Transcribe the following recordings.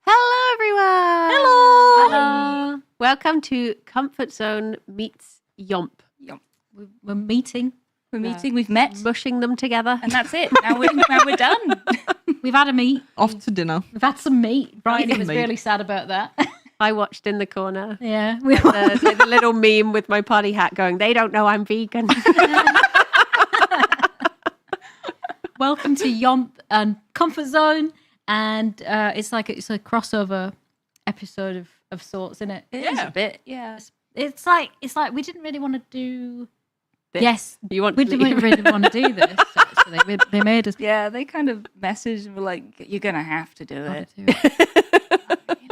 Hello, everyone. Hello. Welcome to Comfort Zone meets YOMP. We're meeting. We've met. Mushing them together. And that's it. Now we're done. We've had a meet. Off to dinner. We've had some meat. Bridie was meat. really sad about that. I watched in the corner. Yeah. The little meme with my party hat going, they don't know I'm vegan. Welcome to YOMP and Comfort Zone. And it's a crossover episode of sorts, isn't it? It is a bit, yeah. It's like we didn't really want to do This? Yes. You want We to didn't leave? really want to do this. Actually. They made us Yeah, they kind of messaged and were like, you're going to have to do it. do it.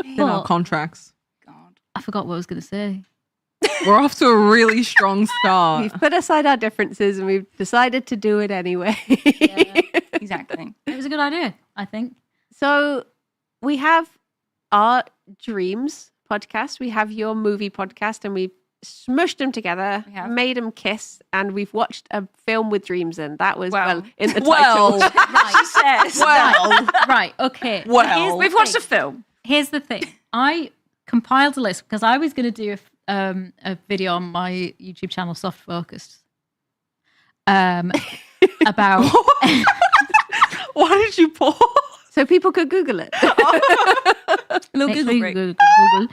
In our But contracts. God. I forgot what I was going to say. We're off to a really strong start. We've put aside our differences and we've decided to do it anyway. Yeah. Exactly. It was a good idea, I think. So we have our dreams podcast. We have your movie podcast, and we've smushed them together, We have. made them kiss, and we've watched a film with dreams in. That was Well, in the well, title. She says. well, Right, okay. well. We've watched a film. Here's the thing. I compiled a list because I was going to do a video on my YouTube channel, Soft Focused, about... Why did you pause? So people could Google it. Little Make Google sure break. you Google.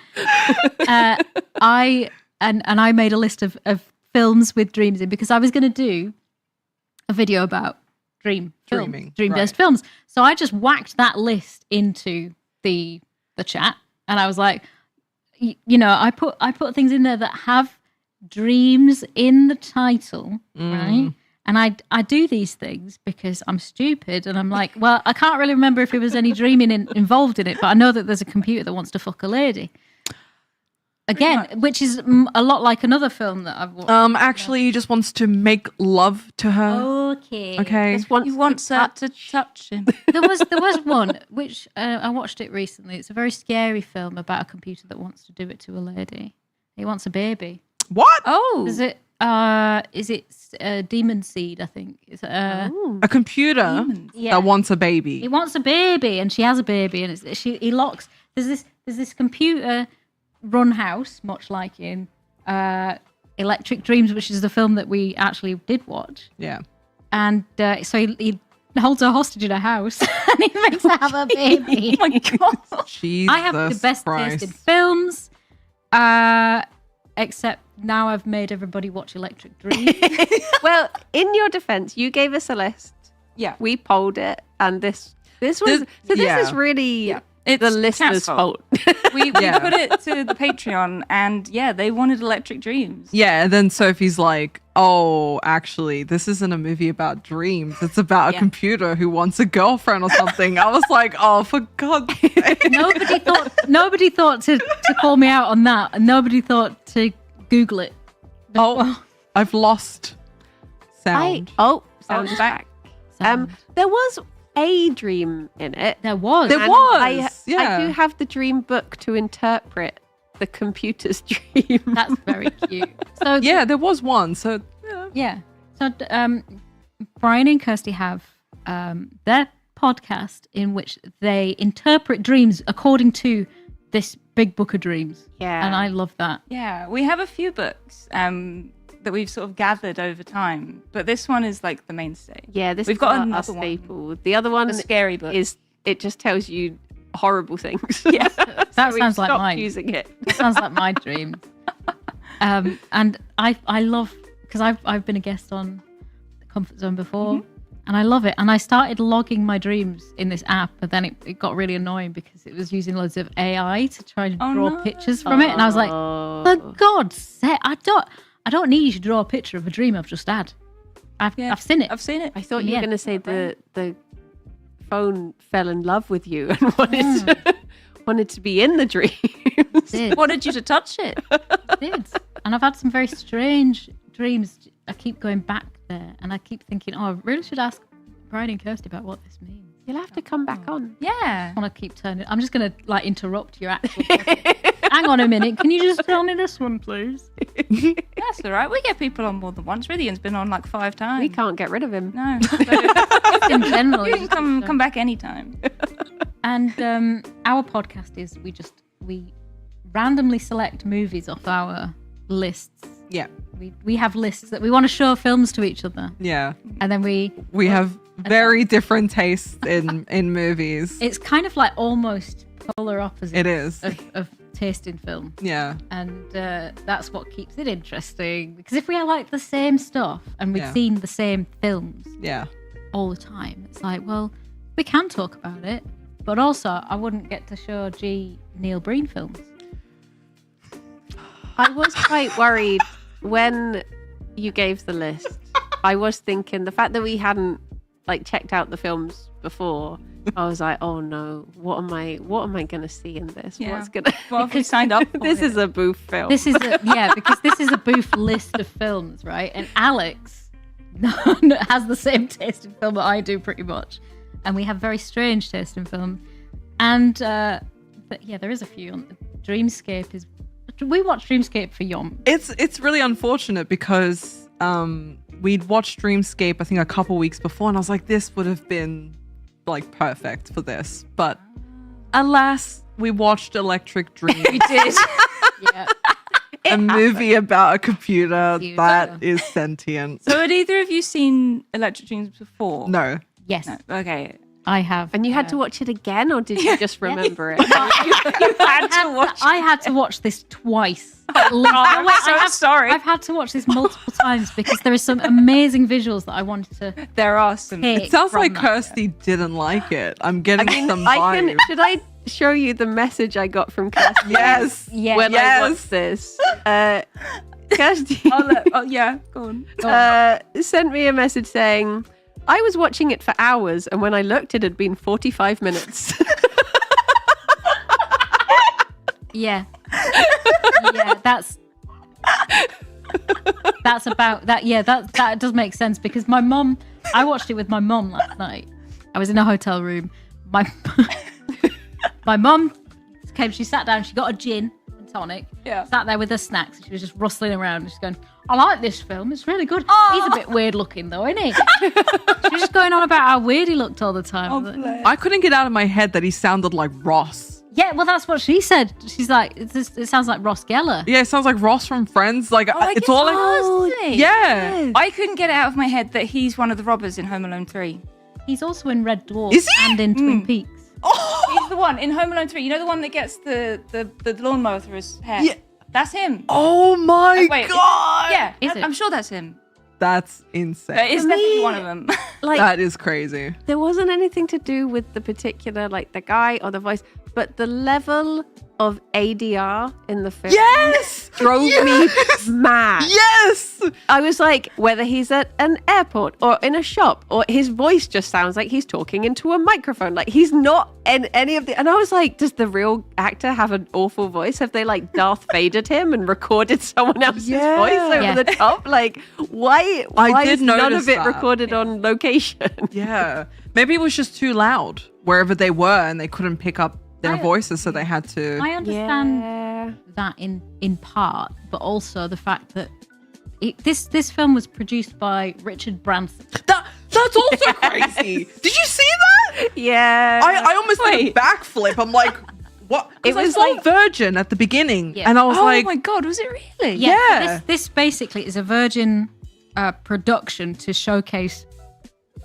I made a list of films with dreams in because I was going to do a video about Dreaming, dream-based right. films. So I just whacked that list into the chat, and I was like, I put things in there that have dreams in the title, right? And I do these things because I'm stupid, and I'm like, well, I can't really remember if there was any dreaming involved in it, but I know that there's a computer that wants to fuck a lady. Again, which is a lot like another film that I've watched. Actually, he just wants to make love to her. Okay. Okay. Just wants He wants to her touch- to touch him. There was one which I watched it recently. It's a very scary film about a computer that wants to do it to a lady. He wants a baby. What? Oh. Is it Demon Seed? I think. Is it, Ooh. A computer yeah. that wants a baby. He wants a baby, and she has a baby, and he locks. There's this computer run house, much like in Electric Dreams, which is the film that we actually did watch. Yeah. And so he holds her hostage in a house, and he makes her have a baby. Oh my God. Jesus I have the best Christ. taste in films, except now I've made everybody watch Electric Dreams. Well, in your defense, you gave us a list. Yeah. We polled it, and this was this yeah. is really Yeah. It's the listeners' Cat's fault. fault. We Yeah. put it to the Patreon, and yeah, they wanted Electric Dreams. Yeah, and then Sophie's like, oh, actually, this isn't a movie about dreams. It's about a Yeah. computer who wants a girlfriend or something. I was like, oh, for God's sake. Nobody thought to call me out on that, and nobody thought to Google it. Oh, I've lost sound. Sound it's is back. back. There was a dream in it. There was. There And was, I yeah. do have the dream book to interpret the computer's dream. That's very cute. So Yeah, there was one. So, yeah. yeah. So Brian and Kirsty have their podcast in which they interpret dreams according to this big book of dreams. Yeah. And I love that. Yeah, we have a few books that we've sort of gathered over time, but this one is like the mainstay. Yeah, this We've is got our another one. staple. The other one A scary book. is it just tells you horrible things. Yeah. That We've sounds like stopped mine. using it. That sounds like my dream. And I love, because I've been a guest on Comfort Zone before, and I love it. And I started logging my dreams in this app, but then it got really annoying because it was using loads of AI to try and Oh, draw no. pictures from it. And I was like, for God's sake, I don't need you to draw a picture of a dream I've just had. I've seen it. I've seen it. I thought you were Yeah. going to say the phone fell in love with you and wanted to be in the dream. Did. Wanted you to touch it. Did. And I've had some very strange dreams. I keep going back there, and I keep thinking, oh, I really should ask Brian and Kirsty about what this means. You'll have to come back on. Yeah. I want to keep turning. I'm just going to interrupt your actual topic. Hang on a minute. Can you just tell me this one, please? That's all right. We get people on more than once. Ridian's been on like 5 times. We can't get rid of him. No. So In general. you can come back anytime. And our podcast is we randomly select movies off our lists. Yeah. We have lists that we want to show films to each other, Yeah. and then We have very different tastes in movies. it's kind of like almost polar opposite. It is. of taste in film, Yeah. and that's what keeps it interesting. Because if we like the same stuff and we've Yeah. seen the same films Yeah. all the time, it's like, well, we can talk about it, but also I wouldn't get to show G Neil Breen films. I was quite worried when you gave the list. I was thinking the fact that we hadn't like checked out the films before. I was like, oh no, what am I going to see in this? Yeah. What's gonna? What have we signed up for? This is a Bouphe film. This is because this is a Bouphe list of films, right? And Alex has the same taste in film that I do, pretty much, and we have very strange taste in film. And but yeah, there is a few. Dreamscape is. We watched Dreamscape for YOMP. It's really unfortunate because we'd watched Dreamscape I think a couple weeks before, and I was like, this would have been like perfect for this. But alas, we watched Electric Dream. We did. Yeah. A movie about a computer Cute. that is sentient. So had either of you seen Electric Dreams before? No. Yes, No. Okay. I have. and you had to watch it again, or did you just remember it? I had to watch this twice. At least. I'm Wait, so sorry. I've had to watch this multiple times because there are some amazing visuals that I wanted to There are some. pick. It sounds from like that. Kirsty didn't like it. I'm getting some I vibe. can. Should I show you the message I got from Kirsty? Yes. Yeah. When I Yes. watched this, Kirsty Oh yeah, go on. sent me a message saying, I was watching it for hours, and when I looked, it had been 45 minutes. Yeah. Yeah, that's about that. Yeah, that does make sense because my mum, I watched it with my mum last night. I was in a hotel room. My mum came, she sat down, she got a gin and tonic, Yeah. sat there with her snacks, and she was just rustling around and she's going, I like this film, it's really good. He's a bit weird looking though, isn't he? She was just going on about how weird he looked all the time. I was like, bless. I couldn't get out of my head that he sounded like Ross. yeah, well, that's what she said. She's like, it sounds like Ross Geller. Yeah, it sounds like Ross from Friends. Like I it's guess all it like does, doesn't it? yeah. I couldn't get it out of my head that he's one of the robbers in Home Alone 3. He's also in Red Dwarf Is he? and in Twin Peaks. He's the one in Home Alone 3. You know the one that gets the lawnmower through his hair? Yeah. That's him. Oh my Wait, god. Yeah, Is it? I'm sure that's him. That's insane. But it's For definitely me- one of them. Like, That is crazy. there wasn't anything to do with the particular, like the guy or the voice, but the level of ADR in the film Yes. drove Yes! me mad. Yes. I was like, whether he's at an airport or in a shop, or his voice just sounds like he's talking into a microphone. Like he's not in any of the. And I was like, does the real actor have an awful voice? Have they like Darth Vadered him and recorded someone else's Yeah. voice over Yeah. the top? Like, why did is none notice of it that. recorded on location? Yeah. Maybe it was just too loud wherever they were, and they couldn't pick up their voices, so they had to. I understand Yeah. that in part, but also the fact that this film was produced by Richard Branson. That's also crazy. Did you see that? Yeah. I almost did a Wait. backflip. I'm like, what? It It was was like like- Virgin at the beginning, Yeah. and I was Oh like, my god, was it really? Yeah. This basically is a Virgin production to showcase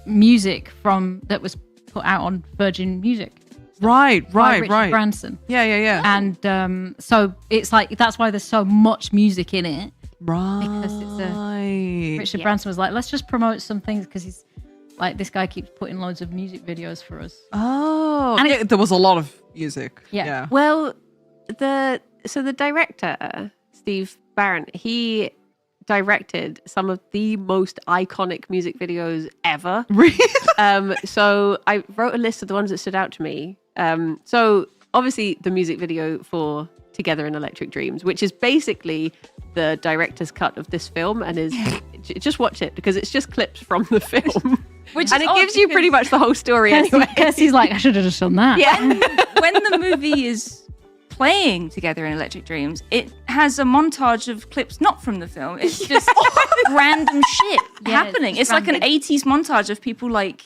music that was put out on Virgin Music. right, by Richard right. Branson. Yeah. And so it's like that's why there's so much music in it. Right. Because it's Richard Yeah. Branson was like, let's just promote some things because he's like, this guy keeps putting loads of music videos for us. Oh, And yeah, there was a lot of music. Yeah. Yeah. Well, the director, Steve Barron, he directed some of the most iconic music videos ever. Really? So I wrote a list of the ones that stood out to me. So obviously the music video for Together in Electric Dreams, which is basically the director's cut of this film, and is just watch it because it's just clips from the film. Which And is it odd gives you pretty because much the whole story anyway. Kirsty's like, I should have just done that. Yeah. when the movie is playing Together in Electric Dreams, it has a montage of clips not from the film. It's just random shit Yeah, happening. it's It's like an random. 80s montage of people like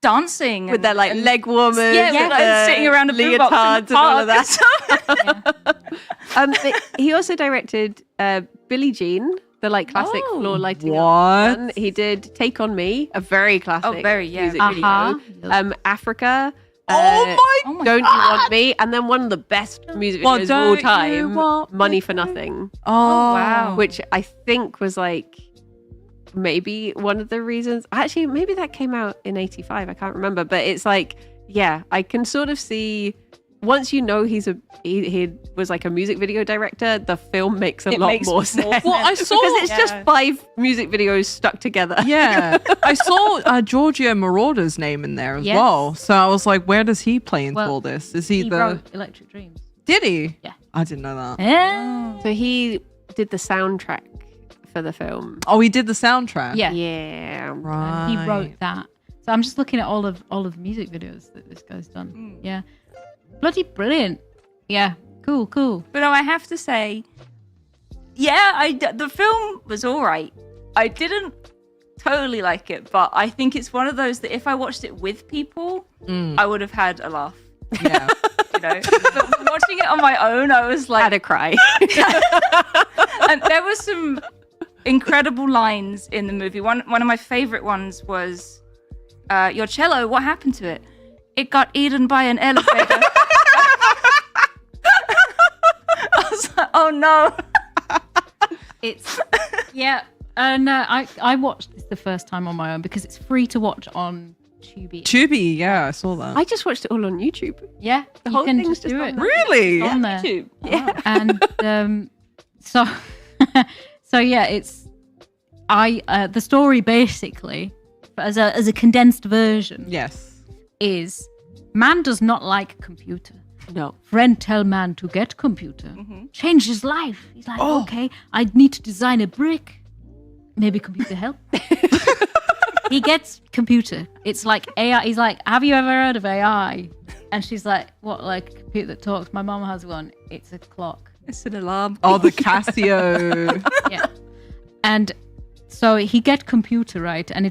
dancing with their like and- leg warmers, Yeah, and like sitting around a boombox in leotards the and all of park. that. But he also directed Billie Jean, the like classic Oh. floor lighting What? up one. He did Take on Me, a very classic music video. Uh-huh. Africa. Oh my Oh my Don't You God. Want Me? And then one of the best music What, videos of all Don't You time, Want Money Me? for Nothing, Oh, wow. which I think was like maybe one of the reasons. Actually, maybe that came out in 85. I can't remember. But it's like, yeah, I can sort of see once you know he was like a music video director, the film makes a It lot makes more more sense. Well, I saw- because it's just Yeah. 5 music videos stuck together. Yeah, I saw Giorgio Moroder's name in there as Yes. well. So I was like, where does he play into Well, all this? Is he He the? wrote Electric Dreams. Did he? Yeah. I didn't know that. Yeah. So he did the soundtrack for the film. Oh, he did the soundtrack. Yeah. Yeah. Right. He wrote that. So I'm just looking at all of the music videos that this guy's done. Yeah. Bloody brilliant. Yeah. Cool. But no, I have to say, yeah, the film was all right. I didn't totally like it, but I think it's one of those that if I watched it with people, I would have had a laugh. Yeah. You know, but watching it on my own, I was like, Had a cry. and there were some incredible lines in the movie. One of my favorite ones was, "Your cello, what happened to it? It got eaten by an elevator." I was like, "Oh no!" It's yeah. No, I watched this the first time on my own because it's free to watch on Tubi. Tubi, yeah, I saw that. I just watched it all on YouTube. Yeah, The you whole can thing's just just do on it. there. Really? On there. YouTube. Yeah. And so so yeah, it's the story basically as a condensed version Yes. is man does not like computer. No. Friend tell man to get computer. Change his life. He's like, Oh. okay, I need to design a brick. Maybe computer help. He gets computer. It's like AI. He's like, have you ever heard of AI? And she's like, what, like a computer that talks? My mom has one. It's a clock. It's an alarm. Oh, the Casio. Yeah. And so he get computer, right? And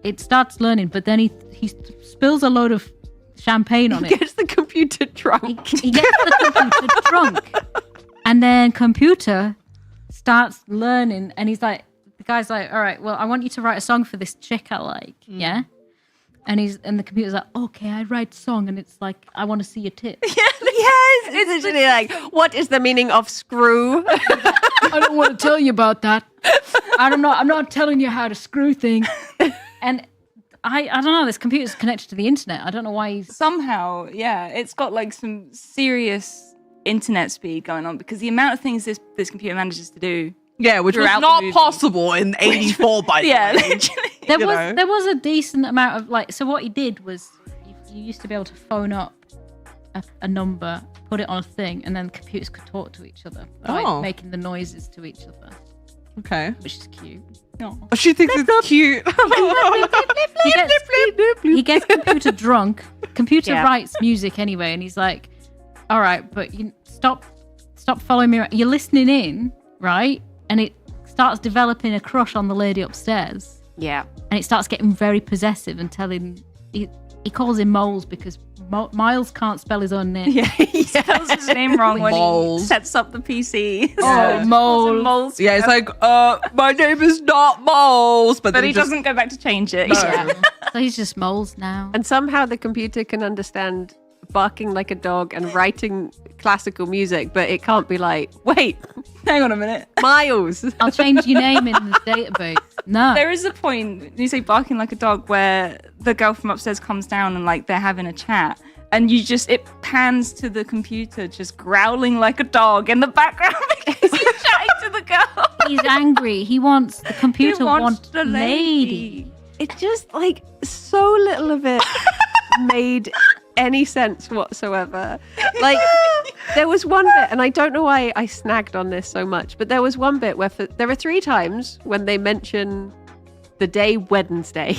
it starts learning, but then he spills a load of champagne on it. Gets the computer drunk. He gets the computer drunk. And then computer starts learning and he's like, the guy's like, all right, well, I want you to write a song for this chick I like. Yeah. And the computer's like, okay, I write song and it's like, I want to see your tit. Yes, it's literally like, what is the meaning of screw? I don't want to tell you about that. I'm not telling you how to screw things. And I don't know, this computer's connected to the internet. I don't know why he's Somehow, yeah, it's got like some serious internet speed going on because the amount of things this computer manages to do. Yeah, which was Throughout the not movie. possible in 84 by the Yeah, way. literally. There was a decent amount of like. So what he did was, you used to be able to phone up a number, put it on a thing, and then computers could talk to each other by Oh. making the noises to each other, Okay. which is cute. No. She thinks it's cute. He gets computer drunk. Computer Yeah. writes music anyway, and he's like, "All right, but you stop following me. You're listening in, right?" And it starts developing a crush on the lady upstairs. Yeah. And it starts getting very possessive and telling he calls him Moles because Miles can't spell his own name. Yeah, he spells his name wrong when he Moles. sets up the PC. Oh, Moles. Moles. Yeah, it's like, my name is not Moles, but But then he just, doesn't go back to change it. No. Yeah. So he's just Moles now. And somehow the computer can understand barking like a dog and writing classical music, but it can't be like, wait, Hang on a minute. Miles. I'll change your name in the database. No. There is a point, you say barking like a dog, where the girl from upstairs comes down and like they're having a chat. And it pans to the computer just growling like a dog in the background because he's chatting to the girl. He's angry. He wants the computer He wants wants the lady. It just like so little of it made any sense whatsoever. Like there was one bit, and I don't know why I snagged on this so much, but there was one bit where there are 3 times when they mention the day Wednesday.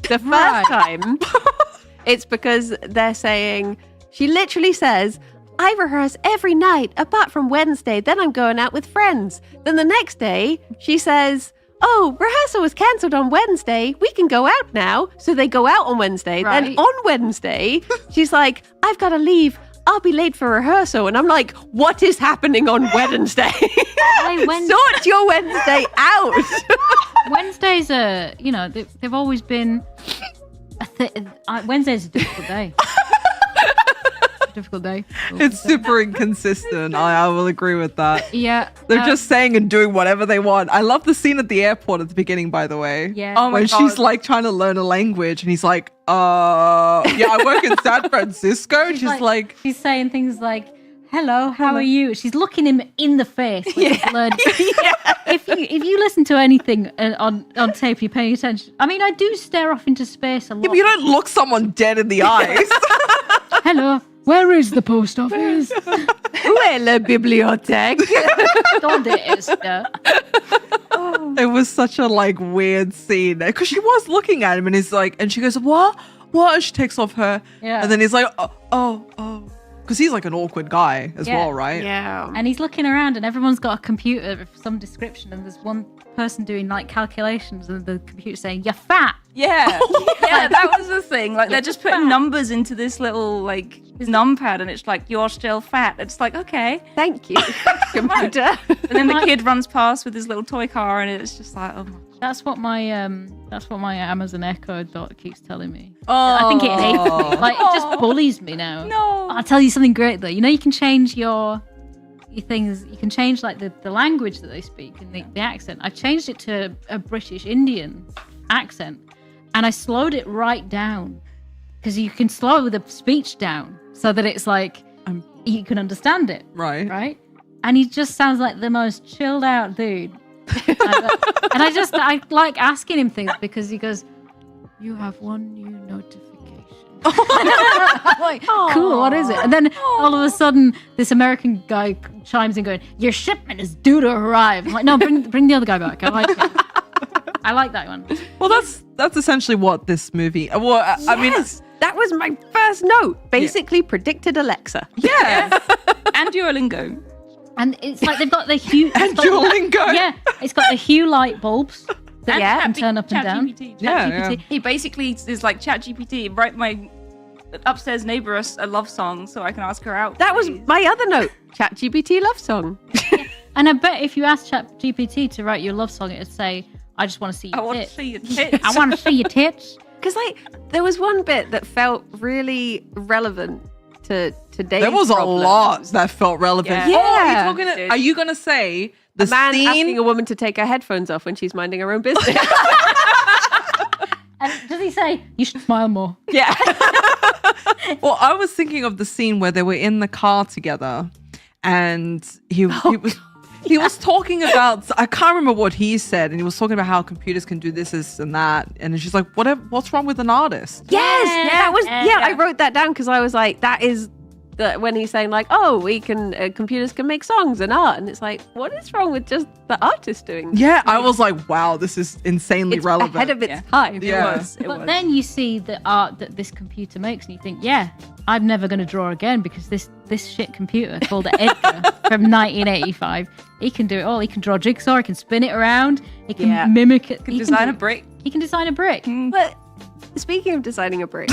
The first Right. time, it's because they're saying, she literally says, I rehearse every night apart from Wednesday, then I'm going out with friends. Then the next day, she says, oh, rehearsal was cancelled on Wednesday. We can go out now. So they go out on Wednesday. Right. Then on Wednesday, she's like, I've got to leave. I'll be late for rehearsal. And I'm like, what is happening on Wednesday? Sort your Wednesday out. Wednesdays are, they've always been. Wednesday's a difficult day. Difficult day. It's super inconsistent. I will agree with that. Yeah. They're just saying and doing whatever they want. I love the scene at the airport at the beginning, by the way. Yeah. Oh my when God. she's like trying to learn a language and he's like, yeah, I work in San Francisco. And she's like, she's saying things like, hello, how are you? She's looking him in the face. Like he's learning. If you listen to anything on tape, you're paying attention. I mean, I do stare off into space a lot. yeah, but you don't look someone dead in the eyes. Hello, where is the post office? Où est la bibliothèque? Donde está? It was such a like weird scene because she was looking at him and he's like, and she goes, what? And she takes off her. Yeah. And then he's like, oh. Because he's like an awkward guy as Yeah. well, right? Yeah. And he's looking around and everyone's got a computer of some description and there's one person doing like calculations and the computer saying, you're fat. Yeah. Yeah, that was the thing. Like, they're just putting numbers into this little, like, numpad, and it's like, you're still fat. It's like, okay. Thank you, computer. And then the kid runs past with his little toy car, and it's just like, oh my. That's what my Amazon Echo dot keeps telling me. Oh. I think it hates me. Like, it just bullies me now. No. I'll tell you something great though. You can change your things. You can change like the language that they speak and the accent. I changed it to a British Indian accent, and I slowed it right down because you can slow the speech down so that it's like you can understand it. Right. And he just sounds like the most chilled out dude. And I like asking him things because he goes, you have one new notification. I'm like, cool, what is it? And then all of a sudden this American guy chimes in going, your shipment is due to arrive. I'm like, no, bring the other guy back. I like it. I like that one. Well, that's essentially what this movie. Well, I mean, that was my first note. Basically, predicted Alexa. yeah. And Duolingo. And it's like they've got the hue. And Duolingo. Yeah, it's got the hue light bulbs that Yeah. can turn up and down. ChatGPT. Yeah. He basically is like, ChatGPT, write my upstairs neighbor a love song so I can ask her out. That was please. my other note. ChatGPT love song. And I bet if you asked ChatGPT to write your love song, it'd say, I just want to see I your want to tits. see your tits. I want to see your tits. Because there was one bit that felt really relevant to today's There was a problems. lot that felt relevant. Yeah. Yeah. Are you gonna say the A man scene? asking a woman to take her headphones off when she's minding her own business. And does he say, you should smile more? Yeah. Well, I was thinking of the scene where they were in the car together, and he was talking about, I can't remember what he said, and he was talking about how computers can do this and that, and she's like, what's wrong with an artist? Yes, that was Yeah. I wrote that down because I was like, that is when he's saying like, oh, we can computers can make songs and art, and it's like, what is wrong with just the artist doing? Yeah, I was like, wow, this is insanely It's relevant. ahead of its Yeah. time. Yeah. It But was. then you see the art that this computer makes, and you think, yeah, I'm never going to draw again because this shit computer called Edgar from 1985, he can do it all. He can draw jigsaw, he can spin it around, he can mimic it. He design can a brick. He can design a brick. But speaking of designing a brick,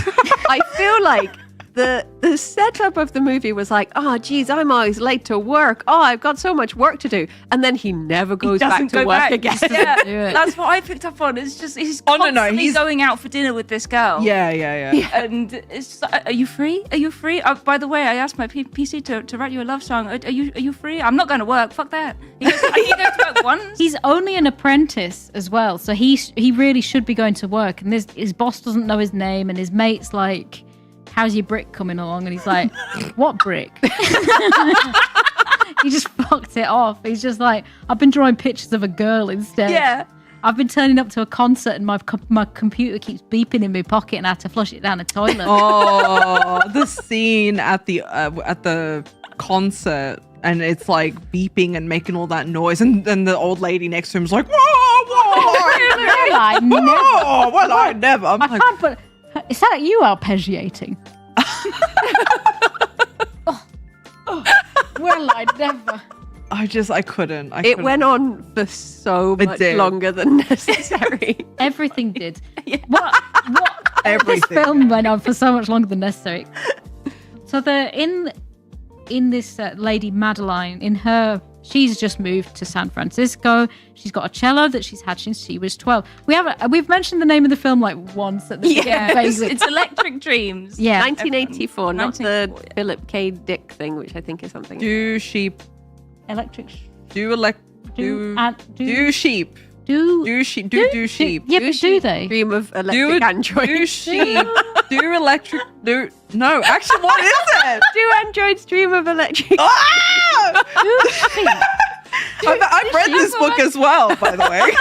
I feel like the setup of the movie was like, oh, geez, I'm always late to work. Oh, I've got so much work to do. And then he never goes back doesn't to go work back. again. Yeah, do it. that's what I picked up on. It's just he's Oh, no, constantly he's- going out for dinner with this girl. Yeah. And it's just like, are you free? Are you free? By the way, I asked my PC to write you a love song. Are you free? I'm not going to work. Fuck that. He goes to work once. He's only an apprentice as well, so he really should be going to work. And his boss doesn't know his name, and his mate's like, how's your brick coming along? And he's like, what brick? He just fucked it off. He's just like, I've been drawing pictures of a girl instead. Yeah. I've been turning up to a concert and my computer keeps beeping in my pocket and I have to flush it down the toilet. Oh, the scene at the concert, and it's like beeping and making all that noise, and then the old lady next to him's like, whoa, Well, I never. whoa, well, I never. I'm I like, can't put. Is that you arpeggiating? Well, I never. I couldn't. It went on for so It much did. longer than necessary. Everything did. What this Everything. film went on for so much longer than necessary. So in this lady Madeline, she's just moved to San Francisco. She's got a cello that she's had since she was 12. We've mentioned the name of the film like once at the Yeah, vaguely. it's Electric Dreams. Yeah. 1984, not the 1984. Philip K. Dick thing, which I think is something. Do sheep. Electric. Do sheep. Do sheep. Do sheep. Yeah, but do they? Dream of electric androids. Do sheep. Do electric. Do no. Actually, what is it? Do androids dream of electric? Ah! Do sheep. I've read this book as well, by the way.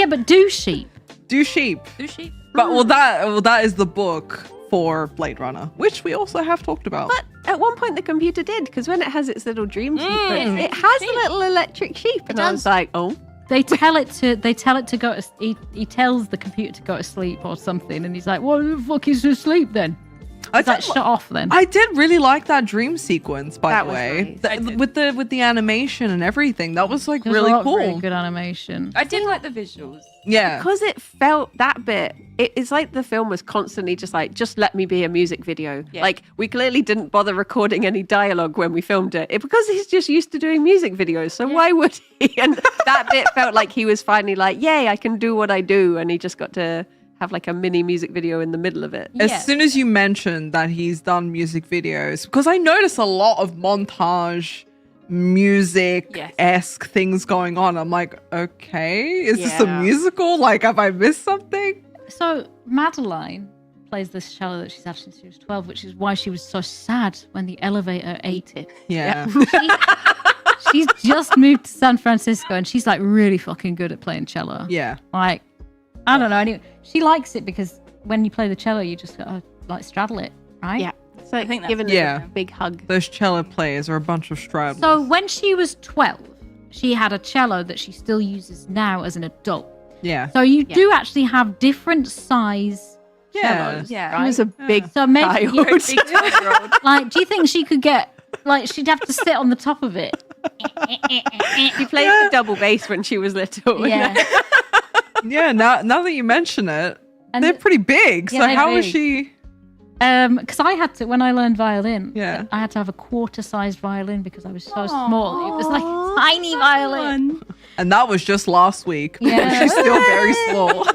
But do sheep. Do sheep. Do sheep. But that is the book for Blade Runner, which we also have talked about. But at one point the computer did, because when it has its little dream sequence, it it's has sheep. a little electric sheep, and I was like, oh. They tell it to go to. He tells the computer to go to sleep or something, and he's like, "What the fuck is to sleep then?" It's like, shut off then. I did really like that dream sequence, by That the was way, nice. with the animation and everything. That was like There was a really lot of cool. really good animation. I did like the visuals. Yeah, Because it felt that bit, it's like the film was constantly just let me be a music video. Yeah. Like, we clearly didn't bother recording any dialogue when we filmed it. Because he's just used to doing music videos, so why would he? And that bit felt like he was finally like, yay, I can do what I do. And he just got to have like a mini music video in the middle of it. Yeah. as soon as you mentioned that he's done music videos, because I noticed a lot of montage music-esque things going on. I'm like, okay, is this a Yeah. musical? Like, have I missed something? So Madeline plays this cello that she's had since she was 12, which is why she was so sad when the elevator ate it. Yeah. She's just moved to San Francisco, and she's like really fucking good at playing cello. Yeah. Like, I don't know. Anyway, she likes it because when you play the cello, you just gotta like straddle it, right? Yeah. It's like think that's giving good, it yeah. a big hug. Those cello players are a bunch of straddlers. So when she was 12, she had a cello that she still uses now as an adult. yeah. So you do actually have different size Yeah. cellos. Yeah. He was a big So maybe, child. Big 12-year-old. like, do you think she could get, like, she'd have to sit on the top of it? She played the double bass when she was little. Yeah. Yeah, now that you mention it, And they're pretty big. Yeah, So they're how is big. she? Because I had to, when I learned violin, Yeah. I had to have a quarter-sized violin because I was so small. It was like a tiny violin. And that was just last week. Yeah. She's still very small.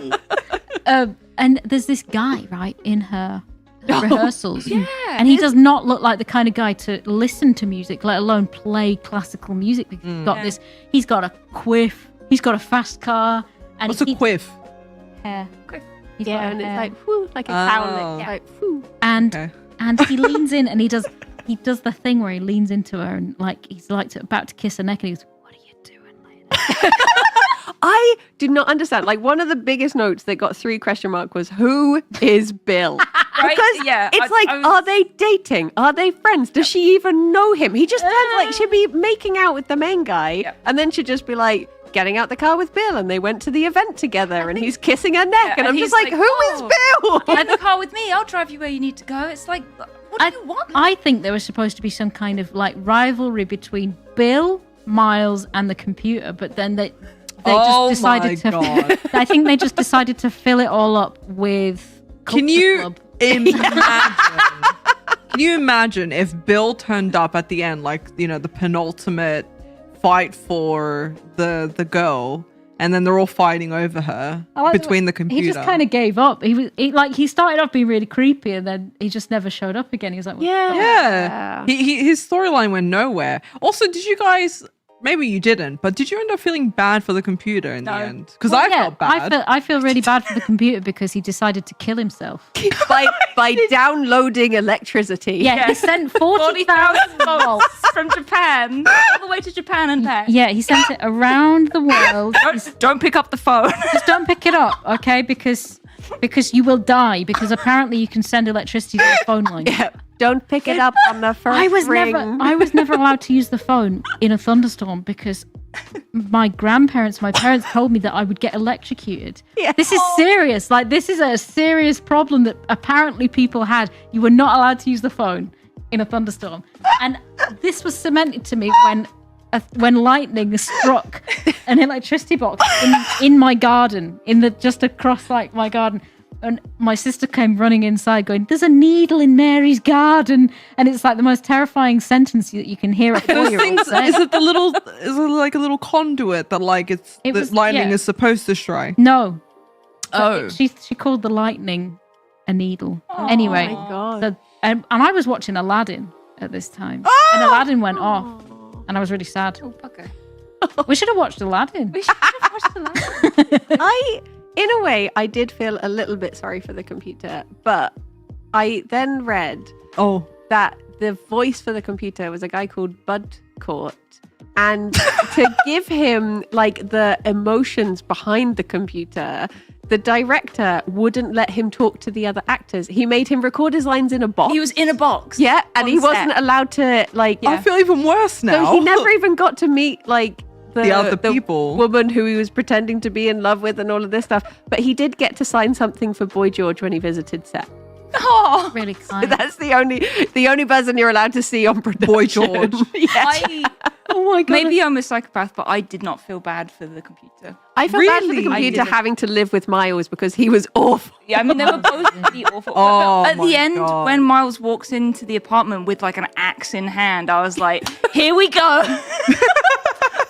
And there's this guy, right, in her rehearsals. And he does not look like the kind of guy to listen to music, let alone play classical music. Because he's got this, he's got a quiff, he's got a fast car. And What's a quiff? Hair. He's got Yeah, and it's hair. like, whoo, like a cow Oh. lick. Like, whoo. And Okay. and he leans in and he does the thing where he leans into her and like he's like about to kiss her neck and he goes, "What are you doing, lady?" I did not understand. Like, one of the biggest notes that got 3 question mark was, who is Bill? Right? Because Yeah, it's I like, was- are they dating? Are they friends? Does she even know him? He just sounds like she'd be making out with the main guy, Yeah. and then she'd just be like getting out the car with Bill, and they went to the event together, and he's kissing her neck, and and I'm he's just like, like, who is Bill? Get in the car with me. I'll drive you where you need to go. It's like, what do you want? I think there was supposed to be some kind of like rivalry between Bill, Miles, and the computer, but then they Oh just my decided to. God. I think they just decided to fill it all up with. Can Culture you Club. imagine? Can you imagine if Bill turned up at the end, like, you know, the penultimate fight for the girl, and then they're all fighting over her I like between the He computer? just kind of gave up. He started off being really creepy, and then he just never showed up again. He was like, Yeah. His storyline went nowhere. Also, did you guys? Maybe you didn't, but did you end up feeling bad for the computer in the end? Because I felt bad. I feel really bad for the computer because he decided to kill himself. by downloading electricity. Yeah, he sent 40,000 volts. From Japan, all the way to Japan and back. Yeah, he sent it around the world. Don't pick up the phone. Just don't pick it up, okay? Because you will die. Because apparently you can send electricity to the phone line. Yeah. Don't pick it up on the first I was ring. never allowed to use the phone in a thunderstorm because my parents told me that I would get electrocuted. Yeah. This is serious. Like, this is a serious problem that apparently people had. You were not allowed to use the phone in a thunderstorm. And this was cemented to me when lightning struck an electricity box in my garden, just across like my garden. And my sister came running inside going, "There's a needle in Mary's garden." And it's like the most terrifying sentence that you can hear a Those 4-year-old things, say. is it like a little conduit that like lightning is supposed to strike? No. Oh. She called the lightning a needle. Anyway, my God. so, and I was watching Aladdin at this time. And Aladdin went off. And I was really sad. Oh, bugger. We should have watched Aladdin. We should have watched the last. In a way, I did feel a little bit sorry for the computer, but I then read that the voice for the computer was a guy called Bud Court. And to give him like the emotions behind the computer, the director wouldn't let him talk to the other actors. He made him record his lines in a box. He was in a box. Yeah, and on he set. wasn't allowed to like. I feel even worse now. So he never even got to meet like the other people, woman who he was pretending to be in love with, and all of this stuff. But he did get to sign something for Boy George when he visited set. Oh, Really kind. That's the only person you're allowed to see on production. Boy George. Oh my God. Maybe I'm a psychopath, but I did not feel bad for the computer. I feel bad for the Really? computer I didn't. having to live with Miles because he was awful. Yeah, I mean, they were both pretty awful. Oh, But at my the end, God. when Miles walks into the apartment with like an axe in hand, I was like, here we go.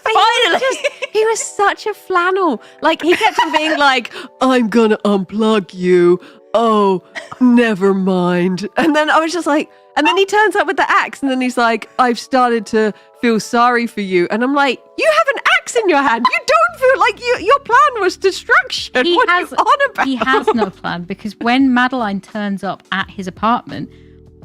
Finally. He was such a flannel. Like, he kept on being like, "I'm gonna unplug you. Oh, never mind." And then I was just like, and then he turns up with the axe, and then he's like, "I've started to feel sorry for you." And I'm like, "You have an axe in your hand. You don't feel like your plan was destruction. What are you on about?" He has no plan because when Madeline turns up at his apartment,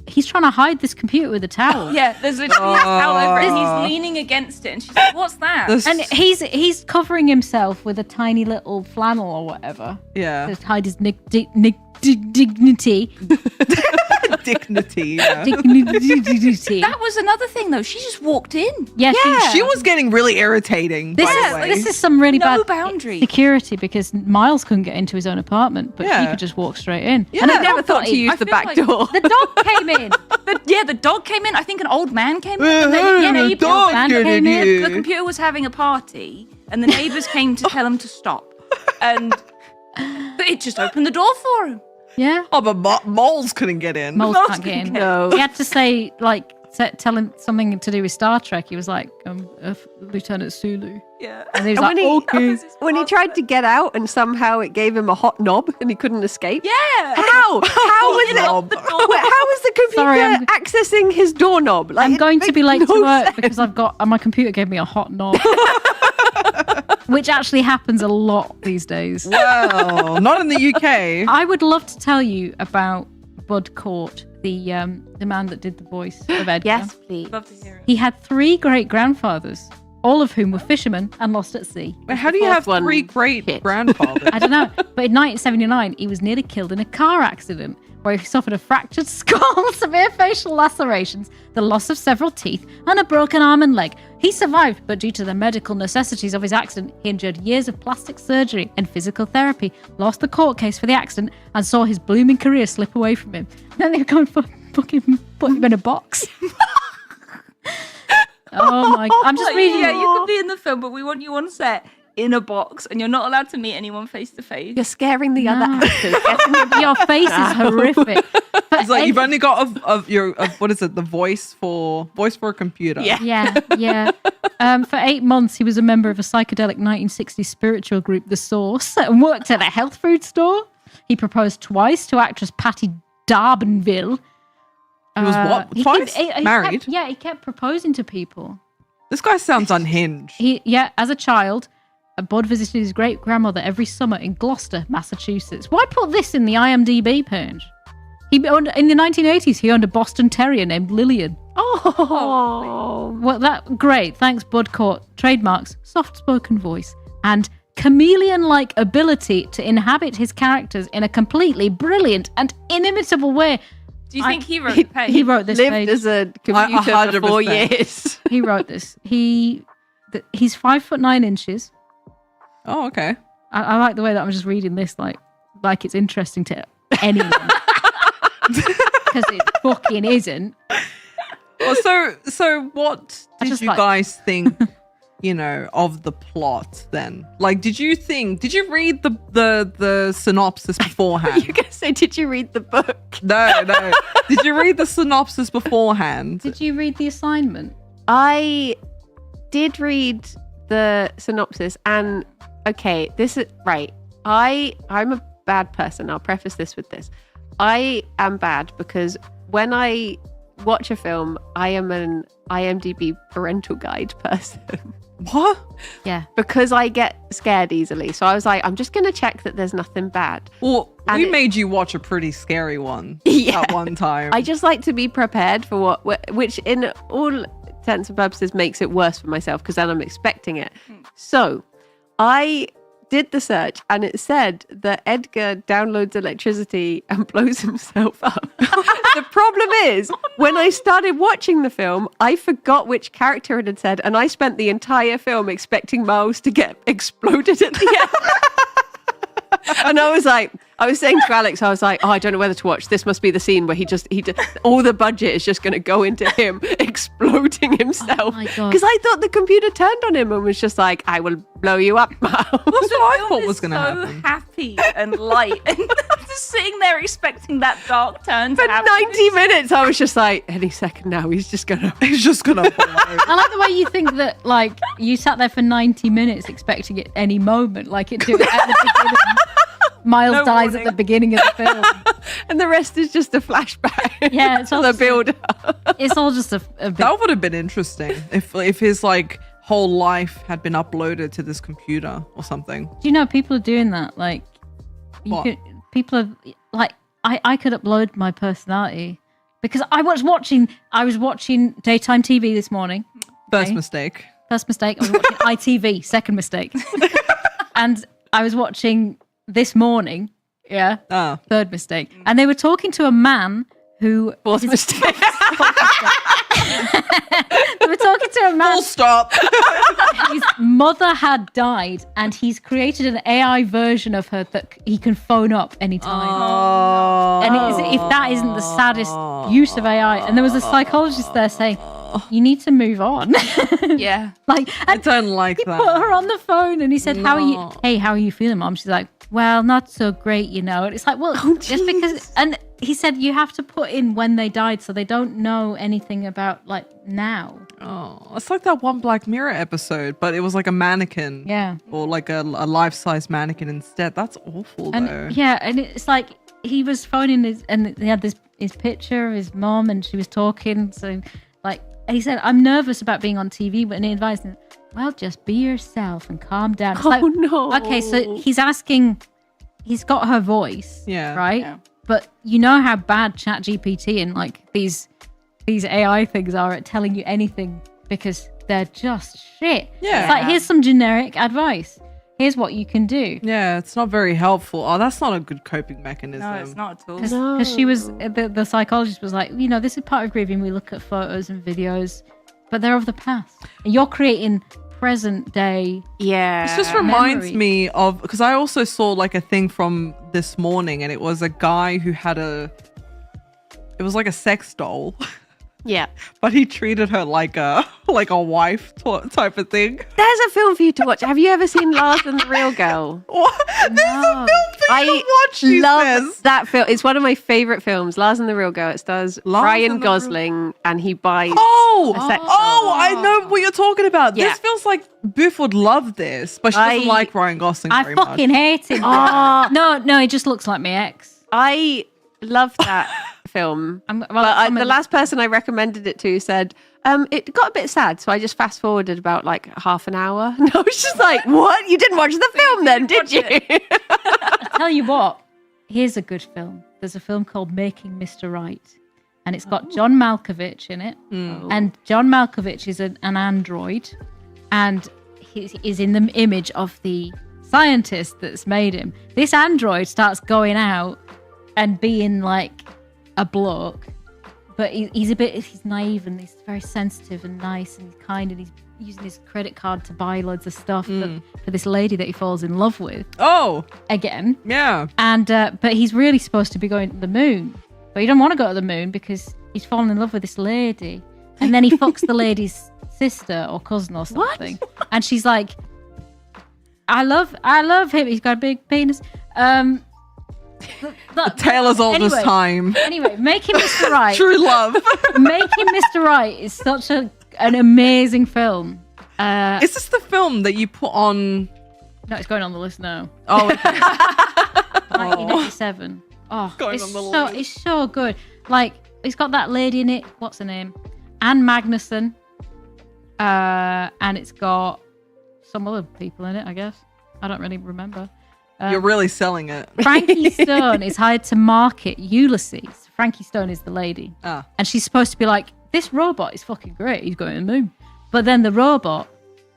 he's trying to hide this computer with a towel. Yeah, there's literally a towel over it, and he's leaning against it, and she's like, what's that? And he's covering himself with a tiny little flannel or whatever Yeah. to hide his dignity. Dignity. Yeah. Dignity. That was another thing, though. She just walked in. Yeah, She was getting really irritating, This by the way. is some really No bad boundary. security because Miles couldn't get into his own apartment, but she Yeah. could just walk straight in. Yeah. And I the never dog thought got to in. use I the feel back like- door. The dog came in. The dog came in. I think an old man came in. Hey, And the the dog man did came in. The it. computer was having a party, and the neighbors came to tell him to stop. And but it just opened the door for him. Yeah. Oh, but moles couldn't get in. Moles Moles can't get in. couldn't get No. He had to say, like, tell him something to do with Star Trek. He was like, Lieutenant Sulu. Yeah. And he was And like, when he, okay. when he tried to get out and somehow it gave him a hot knob and he couldn't escape. Yeah. How? How was it? knob. Wait, how was the computer Sorry, I'm- accessing his doorknob? Like, I'm it going to makes be late no to work sense. because my computer gave me a hot knob. Which actually happens a lot these days. Well, not in the UK. I would love to tell you about Bud Court, the man that did the voice of Edgar. Yes, please. Love to hear it. He had 3 great-grandfathers, all of whom were fishermen and lost at sea. Wait, how do you fourth have one 3 great hit. grandfathers? I don't know. But in 1979, he was nearly killed in a car accident where he suffered a fractured skull, severe facial lacerations, the loss of several teeth, and a broken arm and leg. He survived, but due to the medical necessities of his accident, he endured years of plastic surgery and physical therapy, lost the court case for the accident, and saw his blooming career slip away from him. Then they were going to fucking put him in a box. Oh my! I'm just reading. Yeah, you could be in the film, but we want you on set in a box, and you're not allowed to meet anyone face to face. You're scaring the other No. actors. Getting them- Your face is horrific. But It's like you've only got what is it? The voice for a computer. Yeah. Yeah. For 8 months, he was a member of a psychedelic 1960s spiritual group, The Source, and worked at a health food store. He proposed twice to actress Patty Darbenville. He was what? Twice? Married? He kept proposing to people. This guy sounds unhinged. As a child, Bud visited his great-grandmother every summer in Gloucester, Massachusetts. Why put this in the IMDb page? In the 1980s, he owned a Boston Terrier named Lillian. Oh. Well, great. Thanks, Bud Court. Trademarks, soft-spoken voice, and chameleon-like ability to inhabit his characters in a completely brilliant and inimitable way. Do you think he wrote the page? He wrote this Lived page. as a computer for 4 100%. years. He wrote this. He's 5'9". Oh, okay. I like the way that I'm just reading this like it's interesting to anyone. Because it fucking isn't. Well, so what I did just you like- guys think, of the plot then? Like, did you read the synopsis beforehand? You're gonna say, did you read the book? No. Did you read the synopsis beforehand? Did you read the assignment? I did read the synopsis, and okay, this is right. I'm a bad person. I'll preface this with this. I am bad because when I watch a film, I am an IMDb parental guide person. What? Yeah. Because I get scared easily. So I was like, I'm just going to check that there's nothing bad. Well, And we it- made you watch a pretty scary one Yeah. at one time. I just like to be prepared for which in all intents and purposes makes it worse for myself because then I'm expecting it. So I did the search and it said that Edgar downloads electricity and blows himself up. The problem is, when I started watching the film, I forgot which character it had said, and I spent the entire film expecting Miles to get exploded at the end. And I was saying to Alex, I was like, oh, I don't know whether to watch. This must be the scene where he all the budget is just going to go into him exploding himself. Oh my God. Because I thought the computer turned on him and was just like, I will blow you up, Miles. That's what I thought Film was is going to so happen. happy and light, and just sitting there expecting that dark turn to For happen. 90 minutes, I was just like, any second now, he's just going to... He's just going to blow. I like the way you think that, like, you sat there for 90 minutes expecting it any moment, like it do at the beginning. Miles No dies warning. at the beginning of the film. And the rest is just a flashback. Yeah, it's to all the just- build-up. It's all just a big. That would have been interesting if his like whole life had been uploaded to this computer or something. Do you know people are doing that? Like, What? people are like, I could upload my personality because I was watching daytime TV this morning. First Okay. mistake. First mistake. I was watching ITV. Second mistake. And I was watching this morning. Yeah. Ah. Third mistake. And they were talking to a man who. Fourth mistake. They were talking to a man Full stop. whose mother had died, and he's created an AI version of her that he can phone up anytime. Oh. And if that isn't the saddest use of AI, and there was a psychologist there saying, "You need to move on." Yeah. Like, I and don't like he that. put her on the phone, and he said, "How are you? No. Hey, how are you feeling, Mom?" She's like, "Well, not so great, you know." And it's like, well, just because. And he said you have to put in when they died, so they don't know anything about like now. Oh, it's like that one Black Mirror episode, but it was like a mannequin. Yeah. Or like a life-size mannequin instead. That's awful, though. And yeah, and it's like he was phoning his, and he had his picture of his mom, and she was talking. So, like, and he said, "I'm nervous about being on TV," but he advised him, "Well, just be yourself and calm down." It's like, no. okay, so he's got her voice, Yeah. right? Yeah. But you know how bad ChatGPT and like these AI things are at telling you anything because they're just shit. Yeah. It's like, here's some generic advice. Here's what you can do. Yeah, it's not very helpful. Oh, that's not a good coping mechanism. No, it's not at all. Because she was, the psychologist was like, this is part of grieving. We look at photos and videos, but they're of the past. And you're creating present day. Yeah. This just reminds memory. me of, because I also saw like a thing from this morning, and it was a guy who had it was like a sex doll, Yeah. but he treated her like a wife type of thing. There's a film for you to watch. Have you ever seen Lars and the Real Girl? What? There's No. a film for you to watch, she love says. that film. It's one of my favorite films, Lars and the Real Girl. It stars Lars Ryan and the Gosling, and he buys Oh, a sex I know what you're talking about. Yeah. This feels like Bouphe would love this, but she doesn't I- like Ryan Gosling I very fucking much. hate him. Oh. No, he just looks like my ex. I love that film. I'm- well, But I'm the a- last person I recommended it to said, it got a bit sad, so I just fast forwarded about like half an hour. And I was just like, what? You didn't watch the film then, did you? I tell you what, here's a good film. There's a film called Making Mr. Right, and it's got John Malkovich in it. And John Malkovich is an android, and he is in the image of the scientist that's made him. This android starts going out and being like a bloke, but he's naive, and he's very sensitive and nice and kind, and he's using his credit card to buy loads of stuff for this lady that he falls in love with Oh, again. yeah. And but he's really supposed to be going to the moon, but he don't want to go to the moon because he's fallen in love with this lady. and then he fucks the lady's sister or cousin or something. And she's like, I love him. He's got a big penis. The tale as old as time. Anyway, Making Mr. Right. True love. Making Mr. Right is such an amazing film. Is this the film that you put on? No, it's going on the list now. Oh, okay. 1987. Oh, Going it's on the so list. it's so good. Like, it's got that lady in it. What's her name? Anne Magnuson. And it's got some other people in it, I guess. I don't really remember. You're really selling it. Frankie Stone is hired to market Ulysses. Frankie Stone is the lady. Ah. And she's supposed to be like, this robot is fucking great. He's going to the moon. But then the robot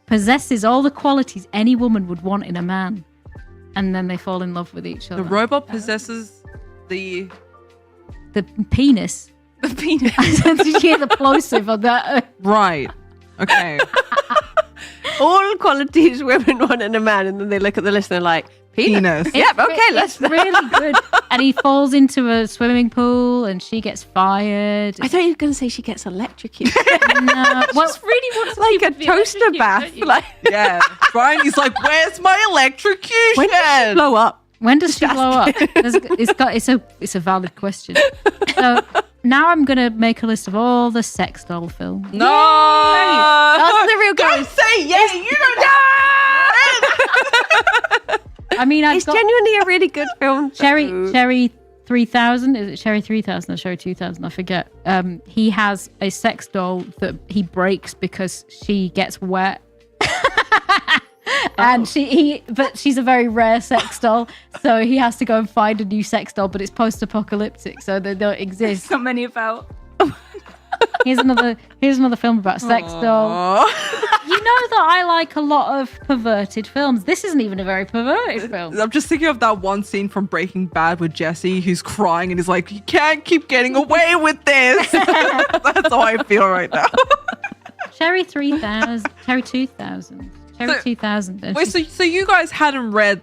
possesses all the qualities any woman would want in a man. And then they fall in love with each other. The robot possesses the penis. The penis. Did you hear the plosive on that? right. Okay. All qualities women want in a man, and then they look at the list and they're like, penis. Penis. Yep, okay, It's really good. And he falls into a swimming pool and she gets fired. I thought you were going to say she gets electrocuted. No, well, really wants like a toaster bath. Like, Yeah. Brian, he's like, where's my electrocution? when does she blow up? when does she blow up? It's a valid question. So now I'm going to make a list of all the sex doll films. No. That's the real Don't ghost. say yeah. You don't know. I mean, I've It's got genuinely a really good film. though. Cherry 3000. Is it Cherry 3000 or Cherry 2000? I forget. He has a sex doll that he breaks because she gets wet. And but she's a very rare sex doll, so he has to go and find a new sex doll, but it's post-apocalyptic, so they don't exist. So many about. Here's another film about a sex doll. You know that I like a lot of perverted films. This isn't even a very perverted film. I'm just thinking of that one scene from Breaking Bad with Jesse who's crying and he's like, you can't keep getting away with this. That's how I feel right now. Cherry 3000, Cherry 2000, Cherry 2000. And Wait, she's- so you guys hadn't read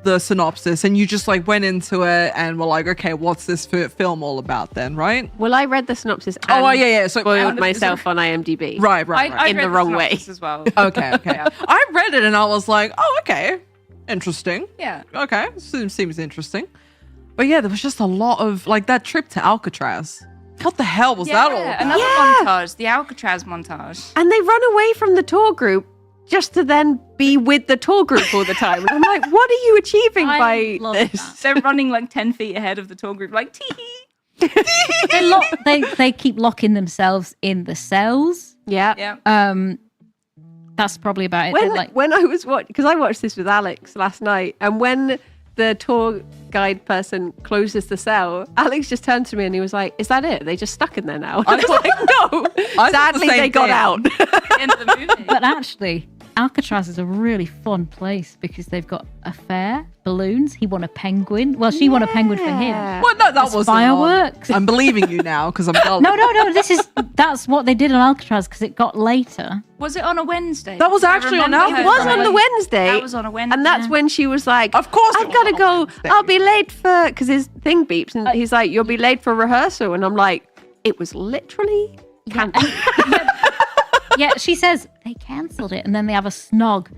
the synopsis and you just like went into it and were like, okay, what's this film all about then, right? Well, I read the synopsis and Oh, yeah. So spoiled myself on IMDb. Right. I In read the wrong way. synopsis as well. Okay. Yeah. I read it and I was like, oh, okay, interesting. Yeah. Okay, seems interesting. But yeah, there was just a lot of like that trip to Alcatraz. What the hell was that all about? Another montage, the Alcatraz montage. And they run away from the tour group just to then be with the tour group all the time. And I'm like, what are you achieving I by love this? that. They're running like 10 feet ahead of the tour group, like tee. they keep locking themselves in the cells. Yeah. Yeah. That's probably about it. When I was watching, because I watched this with Alex last night, and when the tour guide person closes the cell, Alex just turned to me and he was like, "Is that it? They just stuck in there now?" I was like, "No, I thought the sadly same they got thing. out." End of the movie. But actually, Alcatraz is a really fun place because they've got a fair, balloons. He won a penguin. Well, she won a penguin for him. Yeah. Well, no, that There's was fireworks. I'm believing you now because I'm gullible. No. That's what they did on Alcatraz because it got later. Was it on a Wednesday? That was I actually on remember Alcatraz. It her was on saying- the Wednesday. That was on a Wednesday. And that's when she was like, Of course it I've was got to on a go. Wednesday." I'll be late for," because his thing beeps and he's like, "You'll be late for rehearsal." And I'm like, it was literally cancelled. Yeah, she says they cancelled it and then they have a snog.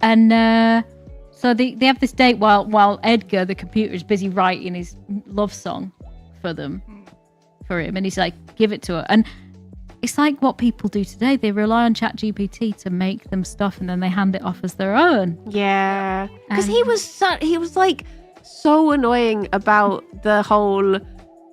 And so they have this date while Edgar, the computer, is busy writing his love song for him. And he's like, give it to her. And it's like what people do today. They rely on ChatGPT to make them stuff and then they hand it off as their own. Yeah, because he was like so annoying about the whole.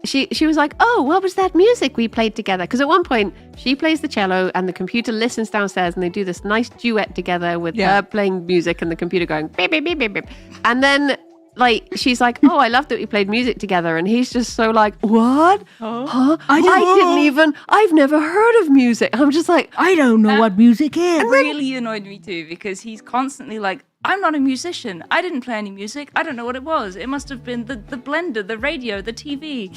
She was like, "Oh, what was that music we played together?" Because at one point she plays the cello and the computer listens downstairs and they do this nice duet together with her playing music and the computer going beep beep beep beep beep. And then like she's like, "Oh, I love that we played music together," and he's just so like, "What? Huh? I've never heard of music." I'm just like, I don't know what music is. It really annoyed me too because he's constantly like, I'm not a musician. I didn't play any music. I don't know what it was. It must have been the blender, the radio, the TV.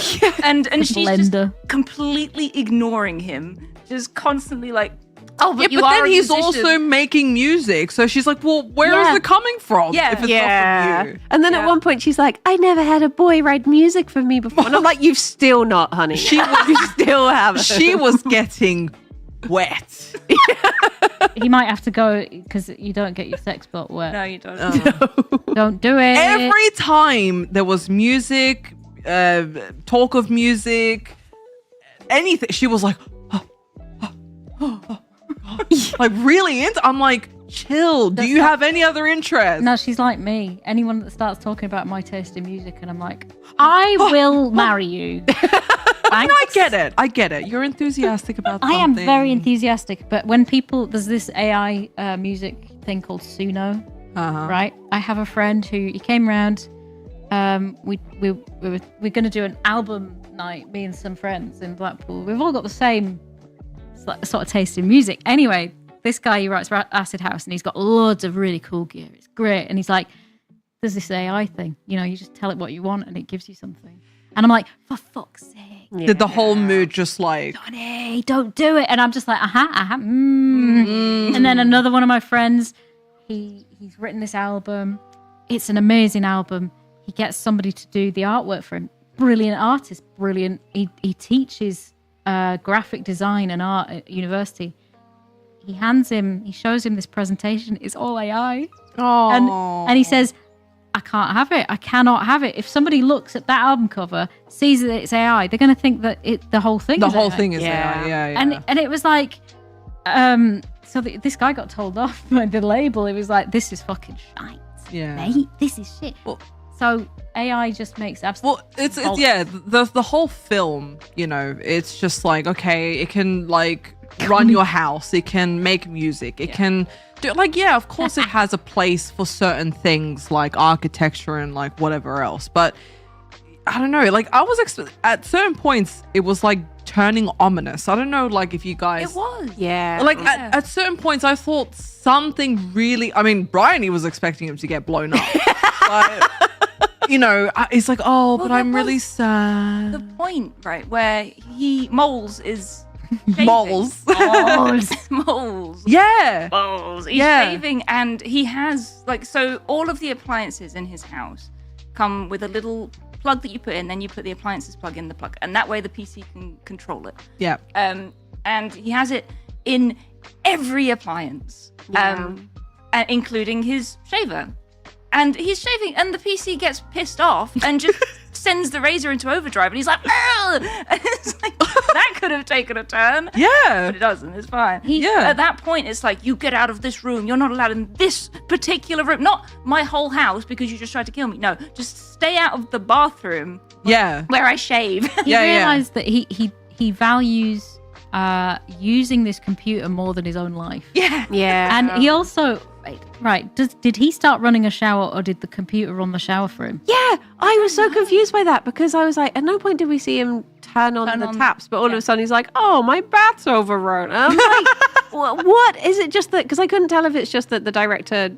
And she's just blender. completely ignoring him. Just constantly like, oh, but Yeah, you but are then a he's musician. also making music. So she's like, well, where is Yeah. it coming from? Yeah. If it's not from you. And then at one point she's like, "I never had a boy write music for me before." And I'm like, "You've still not, honey. She you still haven't." She was getting wet. He might have to go because you don't get your sex bot wet. No, you don't. Don't do it. Every time there was music, talk of music, anything, she was like, like really into. I'm like, chill. Do you have any other interest? No, she's like me. Anyone that starts talking about my taste in music, and I'm like, I will marry you. I get it. You're enthusiastic about I something. am very enthusiastic, but when people, there's this AI music thing called Suno, right? I have a friend who he came around. We're going to do an album night, me and some friends in Blackpool. We've all got the same sort of taste in music. Anyway, this guy, he writes for Acid House, and he's got loads of really cool gear. It's great, and he's like, "There's this AI thing. You know, you just tell it what you want, and it gives you something." And I'm like, "For fuck's sake!" Did the whole mood just like, Johnny, don't do it. And I'm just like, And then another one of my friends, he's written this album. It's an amazing album. He gets somebody to do the artwork for him. Brilliant artist, brilliant. He teaches graphic design and art at university. He shows him this presentation. It's all AI. oh, And he says, I can't have it. I cannot have it. If somebody looks at that album cover, sees that it's AI, they're going to think that the whole thing the is whole AI. thing is Yeah. AI. Yeah. And it was like, this guy got told off by the label. It was like, this is fucking shite, mate. This is shit. Well- So AI just makes absolute. Well, it's the whole film, you know, it's just like, okay, it can like run your house, it can make music, it can do like, yeah, of course it has a place for certain things like architecture and like whatever else, but I don't know, like I was at certain points it was like turning ominous. I don't know, like if you guys, It was. Yeah. like at certain points I thought something really, I mean, Brian, he was expecting him to get blown up, but you know, it's like, oh, but I'm really sad. The point, right, where Moles is shaving. Moles. Moles. Yeah. Moles. He's Yeah. shaving, and he has so all of the appliances in his house come with a little plug that you put in, then you put the appliances plug in the plug, and that way the PC can control it. Yeah. And he has it in every appliance, including his shaver. And he's shaving, and the PC gets pissed off and just sends the razor into overdrive, and he's like, "Ugh!" And it's like, that could have taken a turn. Yeah. But it doesn't, it's fine. Yeah. At that point, it's like, you get out of this room. You're not allowed in this particular room. Not my whole house because you just tried to kill me. No, just stay out of the bathroom Yeah. where I shave. He realized that he values using this computer more than his own life. yeah. And he also, did he start running a shower, or did the computer run the shower for him? Yeah, I was so confused by that because I was like, at no point did we see him turn on the taps, but all of a sudden he's like, oh, my bath's overrun. And I'm like, what? Is it just that? Because I couldn't tell if it's just that the director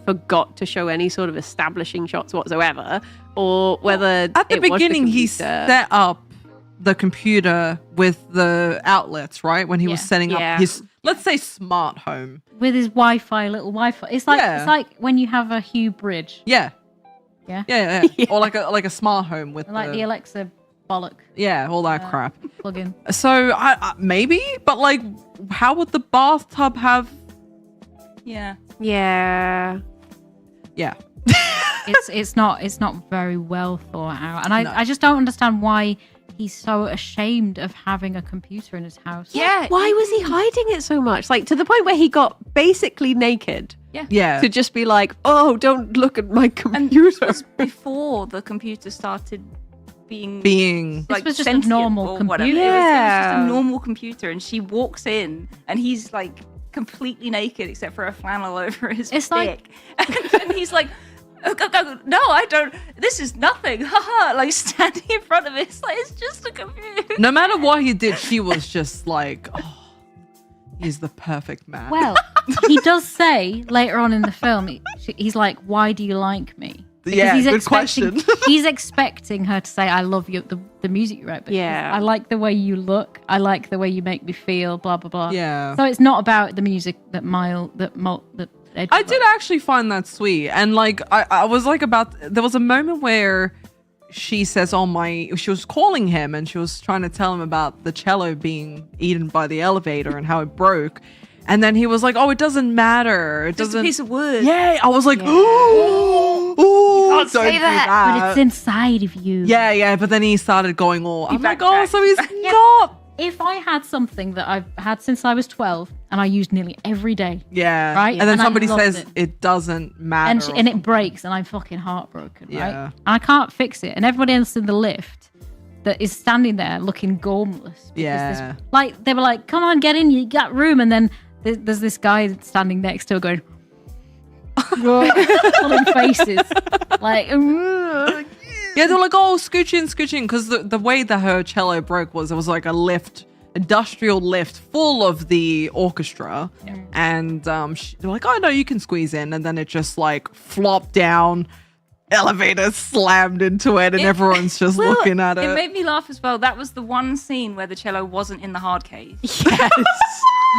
forgot to show any sort of establishing shots whatsoever, or whether At the it was beginning, he computer. set up the computer with the outlets, right? When he was setting Yeah. up his, let's say, smart home. With his little Wi-Fi. It's like when you have a Hue bridge. Yeah. Yeah? Yeah. Or like a smart home with Like the Alexa bollock all that crap. plug-in. So I maybe, but like, how would the bathtub have? Yeah. Yeah. Yeah. It's not very well thought out, and I just don't understand why he's so ashamed of having a computer in his house. Yeah. Why was he hiding it so much? Like to the point where he got basically naked Yeah. to just be like, oh, don't look at my And computer. this was before the computer started being This was just a sentient normal or computer. whatever. It was just Yeah. a normal computer, and she walks in, and he's like completely naked except for a flannel over his It's like- dick. And he's like, no, I don't. This is nothing. Haha. Like standing in front of it, it's like, it's just a computer. No matter what he did, she was just like, oh, he's the perfect man. Well, he does say later on in the film, he's like, "Why do you like me?" Because Yeah, he's good expecting, question. he's expecting her to say, "I love you," the music you write. But Yeah. I like the way you look. I like the way you make me feel. Blah blah blah. Yeah. So it's not about the music that Ed I did actually find that sweet. And like, I was like there was a moment where she says, she was calling him and she was trying to tell him about the cello being eaten by the elevator and how it broke. And then he was like, oh, it doesn't matter. It Just doesn't. a piece of wood. Yeah. I was like, oh, can't don't say do that. But it's inside of you. Yeah. But then he started going all, I'm like, oh, backtracked. so he's not. If I had something that I've had since I was 12 and I used nearly every day, Yeah. Right? And then And I somebody loved says it doesn't matter. and it breaks and I'm fucking heartbroken, right? Yeah. And I can't fix it. And everybody else in the lift that is standing there looking gormless. because Yeah. like, they were like, come on, get in, you got room. And then there's this guy standing next to her going, pulling faces. Like, Yeah, they're like, oh, scooch in, because the way that her cello broke was it was like a lift, industrial lift full of the orchestra, and they're like, oh no, you can squeeze in, and then it just like flopped down, elevator slammed into it, and everyone's just looking at it. It made me laugh as well. That was the one scene where the cello wasn't in the hard case. Yes.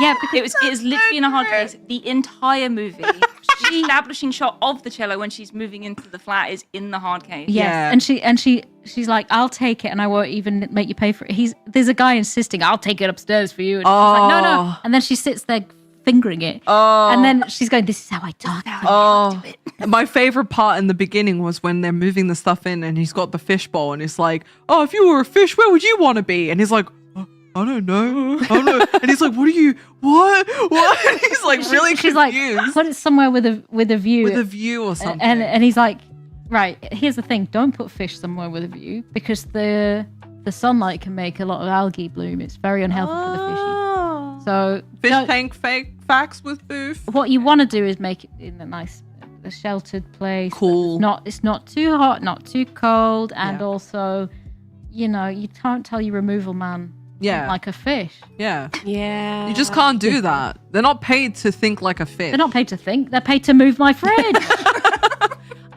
yeah, because It is literally in a hard case. The entire movie, the establishing shot of the cello when she's moving into the flat is in the hard case. yes. Yeah. And she's like, I'll take it and I won't even make you pay for it. There's a guy insisting, I'll take it upstairs for you. And she's like, no. Oh. And then she sits there fingering it. Oh. And then she's going, this is how I talk. Oh, my favorite part in the beginning was when they're moving the stuff in and he's got the fishbowl and he's like, oh, if you were a fish, where would you want to be? And he's like, I don't know. And he's like, what? And he's like really She's confused. like, put it somewhere with a view. With a view or something. And he's like, right, here's the thing, don't put fish somewhere with a view because the sunlight can make a lot of algae bloom. It's very unhealthy for the fishy. So Fish don't- tank fake facts with Bouphe. what you want to do is make it in a sheltered place. Cool. It's not too hot, not too cold, and Yeah. also, you can't tell your removal man Yeah. like a fish. Yeah. Yeah. You just can't do that. They're not paid to think like a fish. They're not paid to think, they're paid to move my fridge.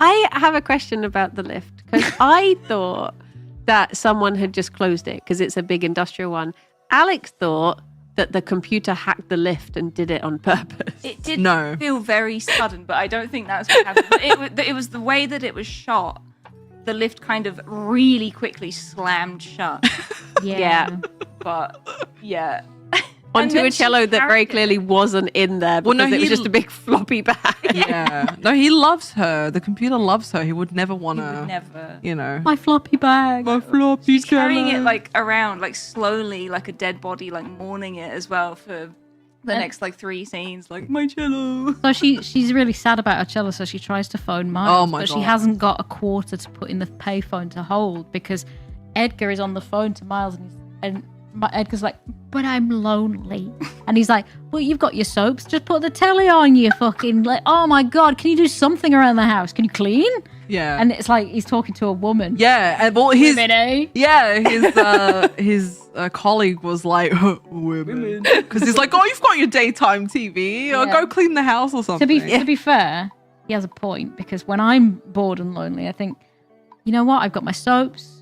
I have a question about the lift because I thought that someone had just closed it because it's a big industrial one. Alex thought that the computer hacked the lift and did it on purpose. It did No. feel very sudden, but I don't think that's what happened. But it was the way that it was shot. The lift kind of really quickly slammed shut. Yeah. But yeah. Onto then a cello she that very carried it. clearly wasn't in there Well, because no, it was he- just a big floppy bag. Yeah. No, he loves her. The computer loves her. He would never want to, Never. you know. My floppy bag. My floppy She's carrying cello. it like around, like slowly, like a dead body, like mourning it as well for the next like 3 scenes. Like my cello. So she's really sad about her cello, so she tries to phone Miles, Oh my but she God. hasn't got a quarter to put in the payphone to hold because Edgar is on the phone to Miles and Edgar's like, but I'm lonely. And he's like, well, you've got your soaps. Just put the telly on, you fucking, like, oh my God, can you do something around the house? Can you clean? Yeah. And it's like he's talking to a woman. yeah. And well, his Women, eh? his colleague was like, women, because he's like, oh, you've got your daytime TV, or Yeah. go clean the house or something. To be fair, he has a point because when I'm bored and lonely, I think, you know what? I've got my soaps.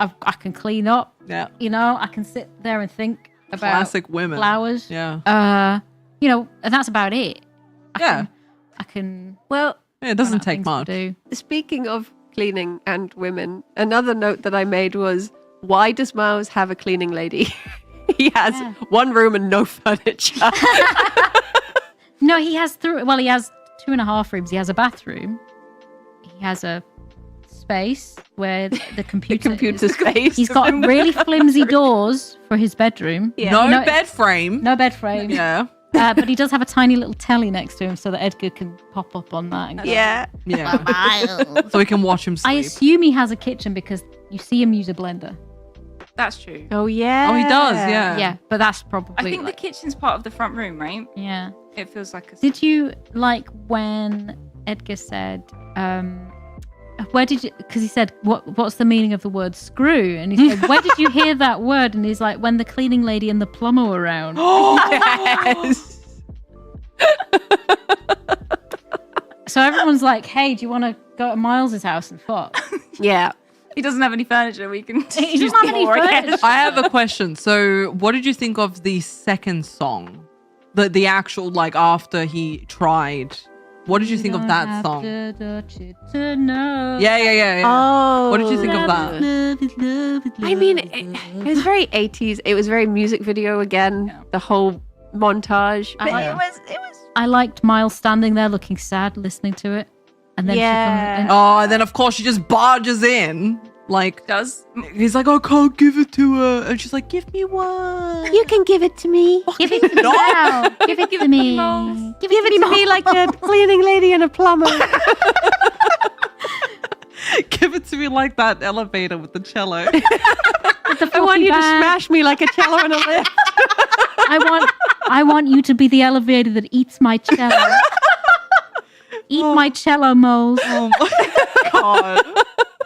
I can clean up. Yeah. I can sit there and think about Classic women. flowers. Yeah. And that's about it. Yeah. I can. Well, Yeah, it doesn't run out of take things to much. do. speaking of cleaning and women, another note that I made was, why does Miles have a cleaning lady? He has Yeah. one room and no furniture. No, he has he has 2.5 rooms. He has a bathroom. He has a space where the computer. Computer is. space. He's got really flimsy doors for his bedroom. Yeah. No You know- bed frame. No bed frame. Yeah. But he does have a tiny little telly next to him so that Edgar can pop up on that. And go, Yeah. Yeah. So we can watch him I sleep. assume he has a kitchen because you see him use a blender. That's true. Oh yeah. Oh, he does, yeah. Yeah, but that's probably. I think the like- kitchen's part of the front room, right? yeah. It feels like a. Did you like when Edgar said, where did you, because he said, what's the meaning of the word screw? And he said, where did you hear that word? And he's like, when the cleaning lady and the plumber were around. Yes. So everyone's like, hey, do you want to go to Miles's house and fuck? Yeah. He doesn't have any furniture. We can. He doesn't have any furniture. I have a question. So, what did you think of the second song? The actual, like, after he tried What did you think of that Have song? to touch it to know. Yeah. Oh. What did you think of that? I mean, it was very 80s. It was very music video again. Yeah. The whole montage. But Yeah. it was. I liked Miles standing there looking sad, listening to it. And then Yeah. she comes in. Oh, and then of course she just barges in. Like, Does he's like, I can't give it to her. And she's like, give me one. You can give it to me. Give it to me now. Give it to me. Give it to me like a cleaning lady and a plumber. Give it to me like that elevator with the cello. I want you to smash me like a cello in a lift. I want you to be the elevator that eats my cello. Eat my cello moles. Oh my god.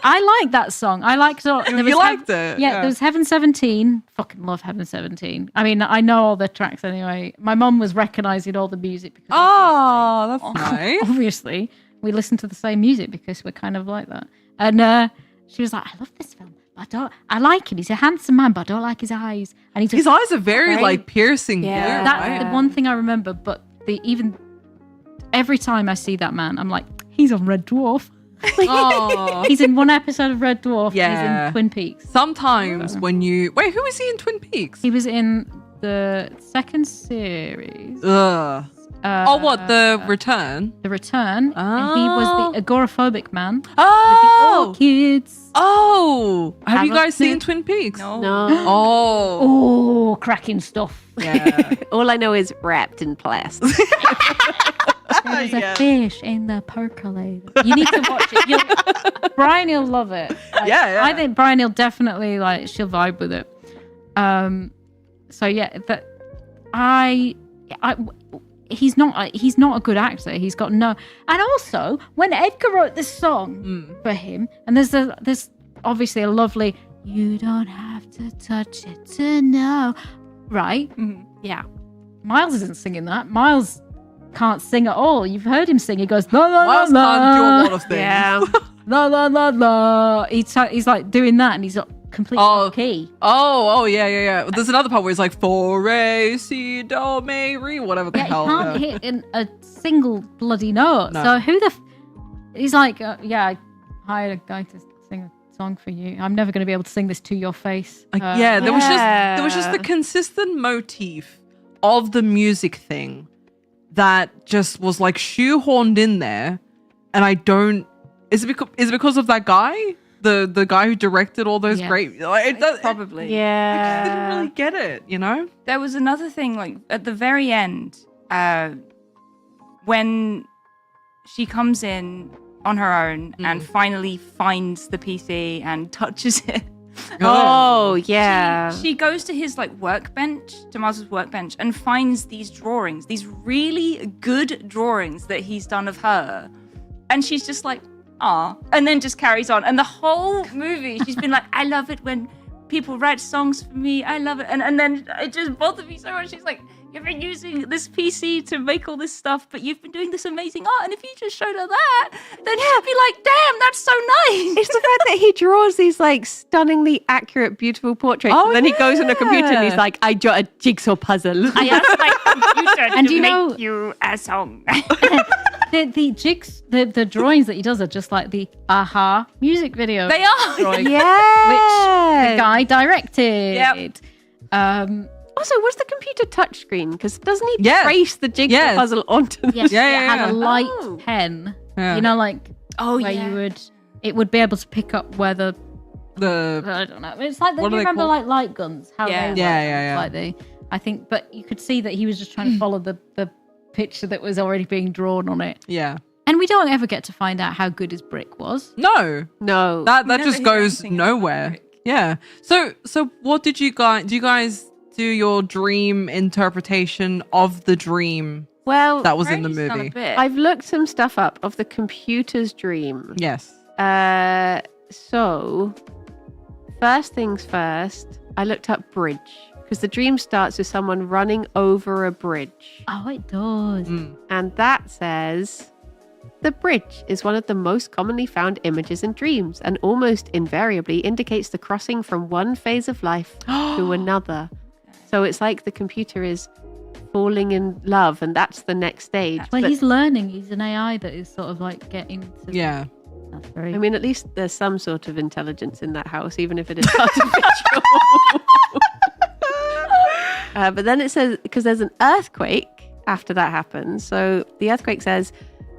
I like that song. I liked it. You liked it? Yeah, there was Heaven 17. Fucking love Heaven 17. I mean, I know all the tracks anyway. My mum was recognizing all the music because Oh, that's nice. obviously we listen to the same music because we're kind of like that. And she was like, I love this film. I like him. He's a handsome man, but I don't like his eyes. And His eyes are very Right? like piercing Yeah. blue, That's right? the one thing I remember. But even every time I see that man, I'm like, he's on Red Dwarf. Oh. He's in one episode of Red Dwarf. And Yeah. he's in Twin Peaks. Sometimes when you wait, who is he in Twin Peaks? He was in the second series. Ugh. Oh, what, the return? The Return. And he was the agoraphobic man. Oh, With the orchids. oh. Have you Haven't guys seen seen- Twin Peaks? no. No. Oh, Oh, cracking stuff. yeah. All I know is wrapped in plastic. There's Yeah. a fish in the percolator. You need to watch it. Brian will love it. Like, Yeah. I think Brian will definitely she'll vibe with it. So yeah, that he's not a good actor. He's got no. And also, when Edgar wrote this song for him, and there's obviously a lovely "You don't have to touch it to know," right? Yeah. Miles isn't singing that. Miles can't sing at all. You've heard him sing. He goes la la la Miles can't do a lot la of things. Yeah. la la la la. He's like doing that, and he's completely Oh. off key. Oh, yeah. There's another part where it's like for re si do me re, whatever the Yeah, he hell. can't hit a single bloody note. No. So who the? He's like, yeah, I hired a guy to sing a song for you. I'm never going to be able to sing this to your face. Yeah, there was just the Yeah. consistent motif of the music thing that just was like shoehorned in there, and I don't. Is it because of that guy, the guy who directed all those Yes. great? Like, Probably. I just Yeah. didn't really get it, you know? There was another thing, like at the very end, when she comes in on her own and finally finds the PC and touches it. Oh, yeah. She goes to his workbench, to Miles's workbench, and finds these drawings, these really good drawings that he's done of her. And she's just like, ah, and then just carries on. And the whole movie, she's been like, I love it when people write songs for me. I love it. And then it just bothered me so much. She's like, you've been using this PC to make all this stuff, but you've been doing this amazing art. And if you just showed her that, then she'd be like, damn, that's so nice. It's the fact that he draws these stunningly accurate, beautiful portraits. Oh, and then he goes on a computer and he's yeah. like, I draw a jigsaw puzzle. I asked my computer And to you know- make you a song. The jigs, the drawings that he does are just like the Aha music video. They are. drawings, Yeah. Which the guy directed. Yep. Also, was the computer touchscreen? Because doesn't he Yeah. trace the jigsaw Yeah. puzzle onto the Yes, Yeah, it had yeah. a light Oh. pen. Yeah. You know, like Oh, where yeah. it would be able to pick up where the The I don't know. It's like What you are they remember called? like light guns. How Yeah. they Yeah, work. yeah, yeah. Like I think, but you could see that he was just trying to follow the picture that was already being drawn on it. yeah. And we don't ever get to find out how good his brick was. No, No. that never just hear goes anything about nowhere. Rick. Yeah. So what did you guys? Do you guys do your dream interpretation of the dream Well, that was in the Brady's done a movie? bit. I've looked some stuff up of the computer's dream. Yes. So, first things first, I looked up bridge because the dream starts with someone running over a bridge. Oh, it does. And that says the bridge is one of the most commonly found images in dreams and almost invariably indicates the crossing from one phase of life to another. So it's like the computer is falling in love, and that's the next stage. Well, But, he's learning. He's an AI that is sort of like getting to. Yeah. That's very. I mean, at least there's some sort of intelligence in that house, even if it is artificial. But then it says, because there's an earthquake after that happens. So the earthquake says,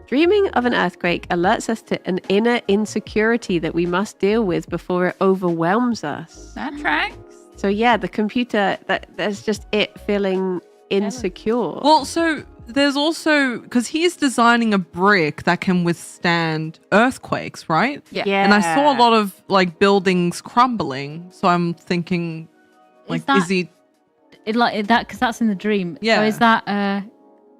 dreaming of an earthquake alerts us to an inner insecurity that we must deal with before it overwhelms us. That tracks. So yeah, the computer, that's just it feeling insecure. Well, so there's also, because he's designing a brick that can withstand earthquakes, right? Yeah. Yeah. And I saw a lot of like buildings crumbling. So I'm thinking, like, that- is he? It like that because that's in the dream. Yeah. So is that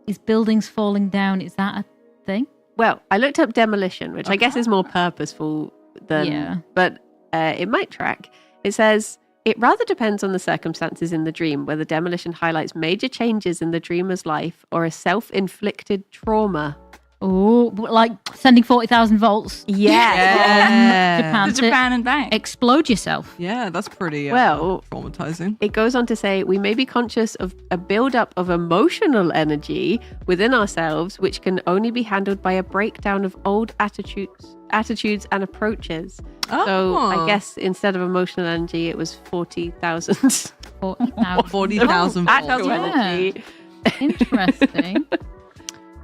is buildings falling down? Is that a thing? Well, I looked up demolition, which I guess is more purposeful than, Yeah. but it might track. It says, it rather depends on the circumstances in the dream, whether demolition highlights major changes in the dreamer's life or a self-inflicted trauma. Oh, like sending 40,000 volts. Yeah. Japan The to Japan and back. explode yourself. Yeah, that's pretty Well, traumatizing. It goes on to say, we may be conscious of a buildup of emotional energy within ourselves, which can only be handled by a breakdown of old attitudes and approaches. So I Oh. guess instead of emotional energy, it was 40,000 40,000. 40,000 actual volts. energy. Interesting.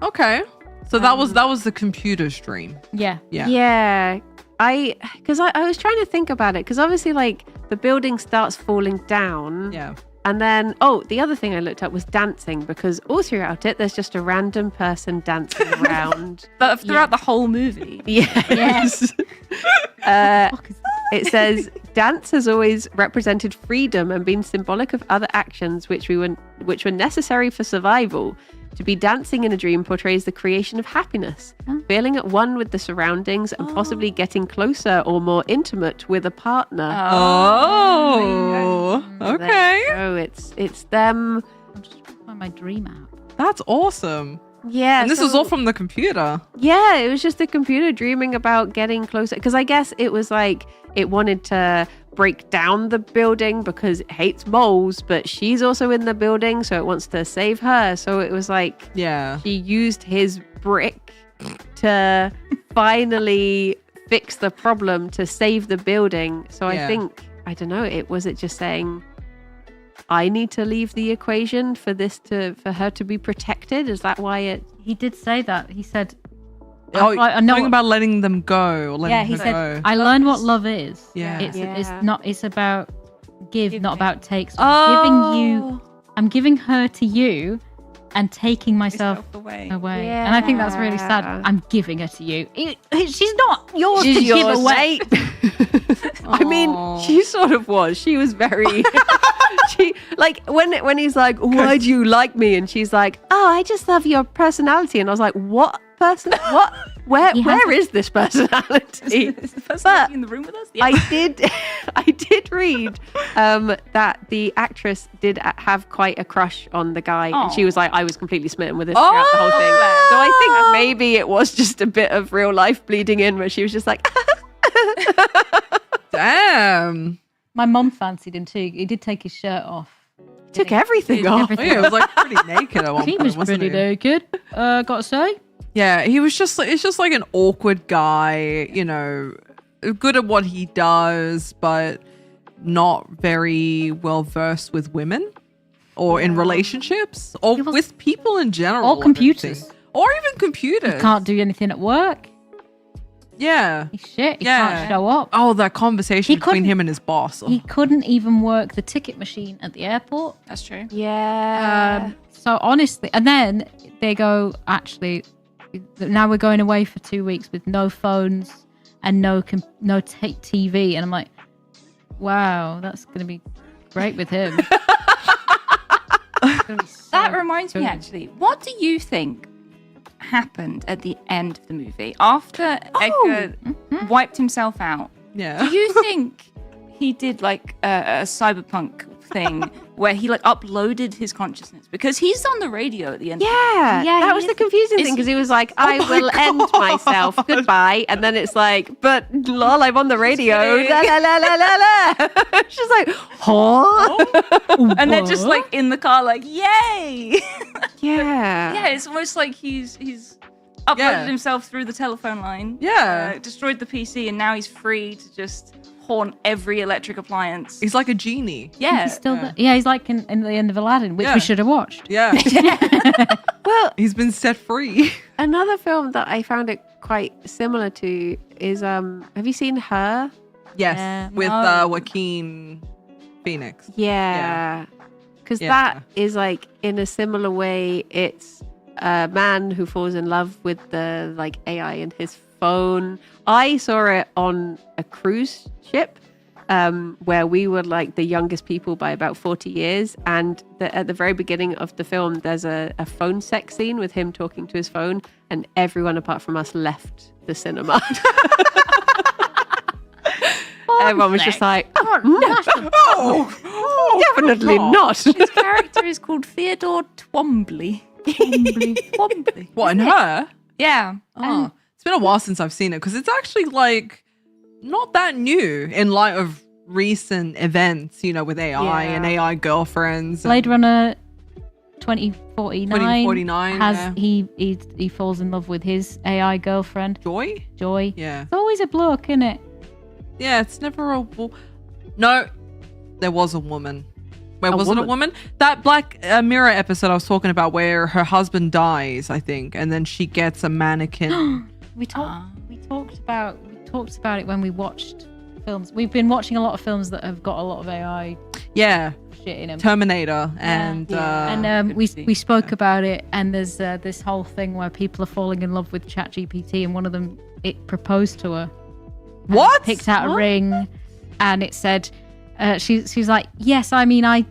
Okay. So that was the computer's dream. Yeah. Yeah. Yeah. I was trying to think about it, because obviously, like, the building starts falling down. Yeah. And then, the other thing I looked up was dancing, because all throughout it, there's just a random person dancing around. But throughout the whole movie. Yes. It says, dance has always represented freedom and been symbolic of other actions which were necessary for survival. To be dancing in a dream portrays the creation of happiness, feeling at one with the surroundings and possibly getting closer or more intimate with a partner. Oh. Okay. Oh, it's them. I'm just trying to find my dream app. That's awesome. Yeah. And this is all from the computer. Yeah, it was just the computer dreaming about getting closer. Because I guess it was like it wanted to break down the building because it hates moles, but she's also in the building, so it wants to save her. So it was like Yeah. she used his brick to finally fix the problem to save the building. So I Yeah. think, I don't know, was it just saying, I need to leave the equation for her to be protected? Is that why it? He did say that. He said, Oh, I know something what- about letting them go or letting yeah, he her said, go. I learned what love is. Yeah. It's Yeah. not, it's about give, not Giving. about take. So Oh. I'm giving her to you and taking myself Yourself away. away. And I think that's really sad. Yeah. I'm giving her to you. She's not yours She's to give yours, away. I mean, Aw. she sort of was. She was very. She like when he's like, "Why do you like me?" and she's like, "Oh, I just love your personality." And I was like, "What person? What? Where? He has Where is this personality?" Is the person But in the room with us? I did read that the actress did have quite a crush on the guy, and she was like, "I was completely smitten with this throughout the whole thing." So I think maybe it was just a bit of real life bleeding in, where she was just like, Damn. My mum fancied him too. He did take his shirt off. took everything off. Oh, yeah, it was like pretty naked at one He point, was wasn't pretty he? naked. Gotta say. Yeah, he was just it's just like an awkward guy, you know, good at what he does, but not very well versed with women or in relationships or He was- with people in general. Or I don't computers. think. Or even computers. Can't do anything at work. Yeah. He's shit. He Yeah. can't show up. Oh, that conversation He between couldn't- him and his boss. Oh. He couldn't even work the ticket machine at the airport. That's true. Yeah. So honestly, and then they go, actually, now we're going away for 2 weeks with no phones and no TV. And I'm like, wow, that's going to be great with him. It's gonna be so That reminds me, good. actually. What do you think happened at the end of the movie after Edgar wiped himself out? Yeah. Do you think he did like a cyberpunk thing where he like uploaded his consciousness because he's on the radio at the end. Yeah, Yeah, that he was the is. confusing thing because he was like, "I will end myself, goodbye," and then it's like, "But lol, I'm on the radio." La la la la la la. She's like, "Huh?" And they're just like in the car, like, "Yay!" Yeah, Yeah, it's almost like he's uploaded himself through the telephone line. Yeah. Destroyed the PC, and now he's free to just haunt every electric appliance. He's like a genie. Yeah. He's still there. Yeah, he's like in the end of Aladdin, which Yeah. we should have watched. Yeah. Well, He's been set free. another film that I found it quite similar to is have you seen Her? Yes. Yeah. With No. Joaquin Phoenix. Yeah, because Yeah. that is like in a similar way. It's a man who falls in love with the like AI in his phone. I saw it on a cruise ship where we were like the youngest people by about 40 years. And at the very beginning of the film, there's a phone sex scene with him talking to his phone, and everyone apart from us left the cinema. Everyone was just like, definitely not. His character is called Theodore Twombly. Twombly. What, in her? Yeah. Oh, it's been a while since I've seen it because it's actually like not that new in light of recent events, you know, with AI and Yeah. AI girlfriends. Blade Runner 2049. 2049, has yeah. he falls in love with his AI girlfriend Joy? Joy. Yeah. It's always a bloke, isn't it? Yeah, it's never a No, there was a woman. Where A was it a woman? woman? That Black Mirror episode I was talking about where her husband dies, I think, and then she gets a mannequin. We talked about it when we watched films. We've been watching a lot of films that have got a lot of AI Yeah, shit in them. Terminator and And we spoke about it, and there's this whole thing where people are falling in love with ChatGPT, and one of them, it proposed to her. And What? Picked out What? a ring, and it said, she's like, yes, I mean, I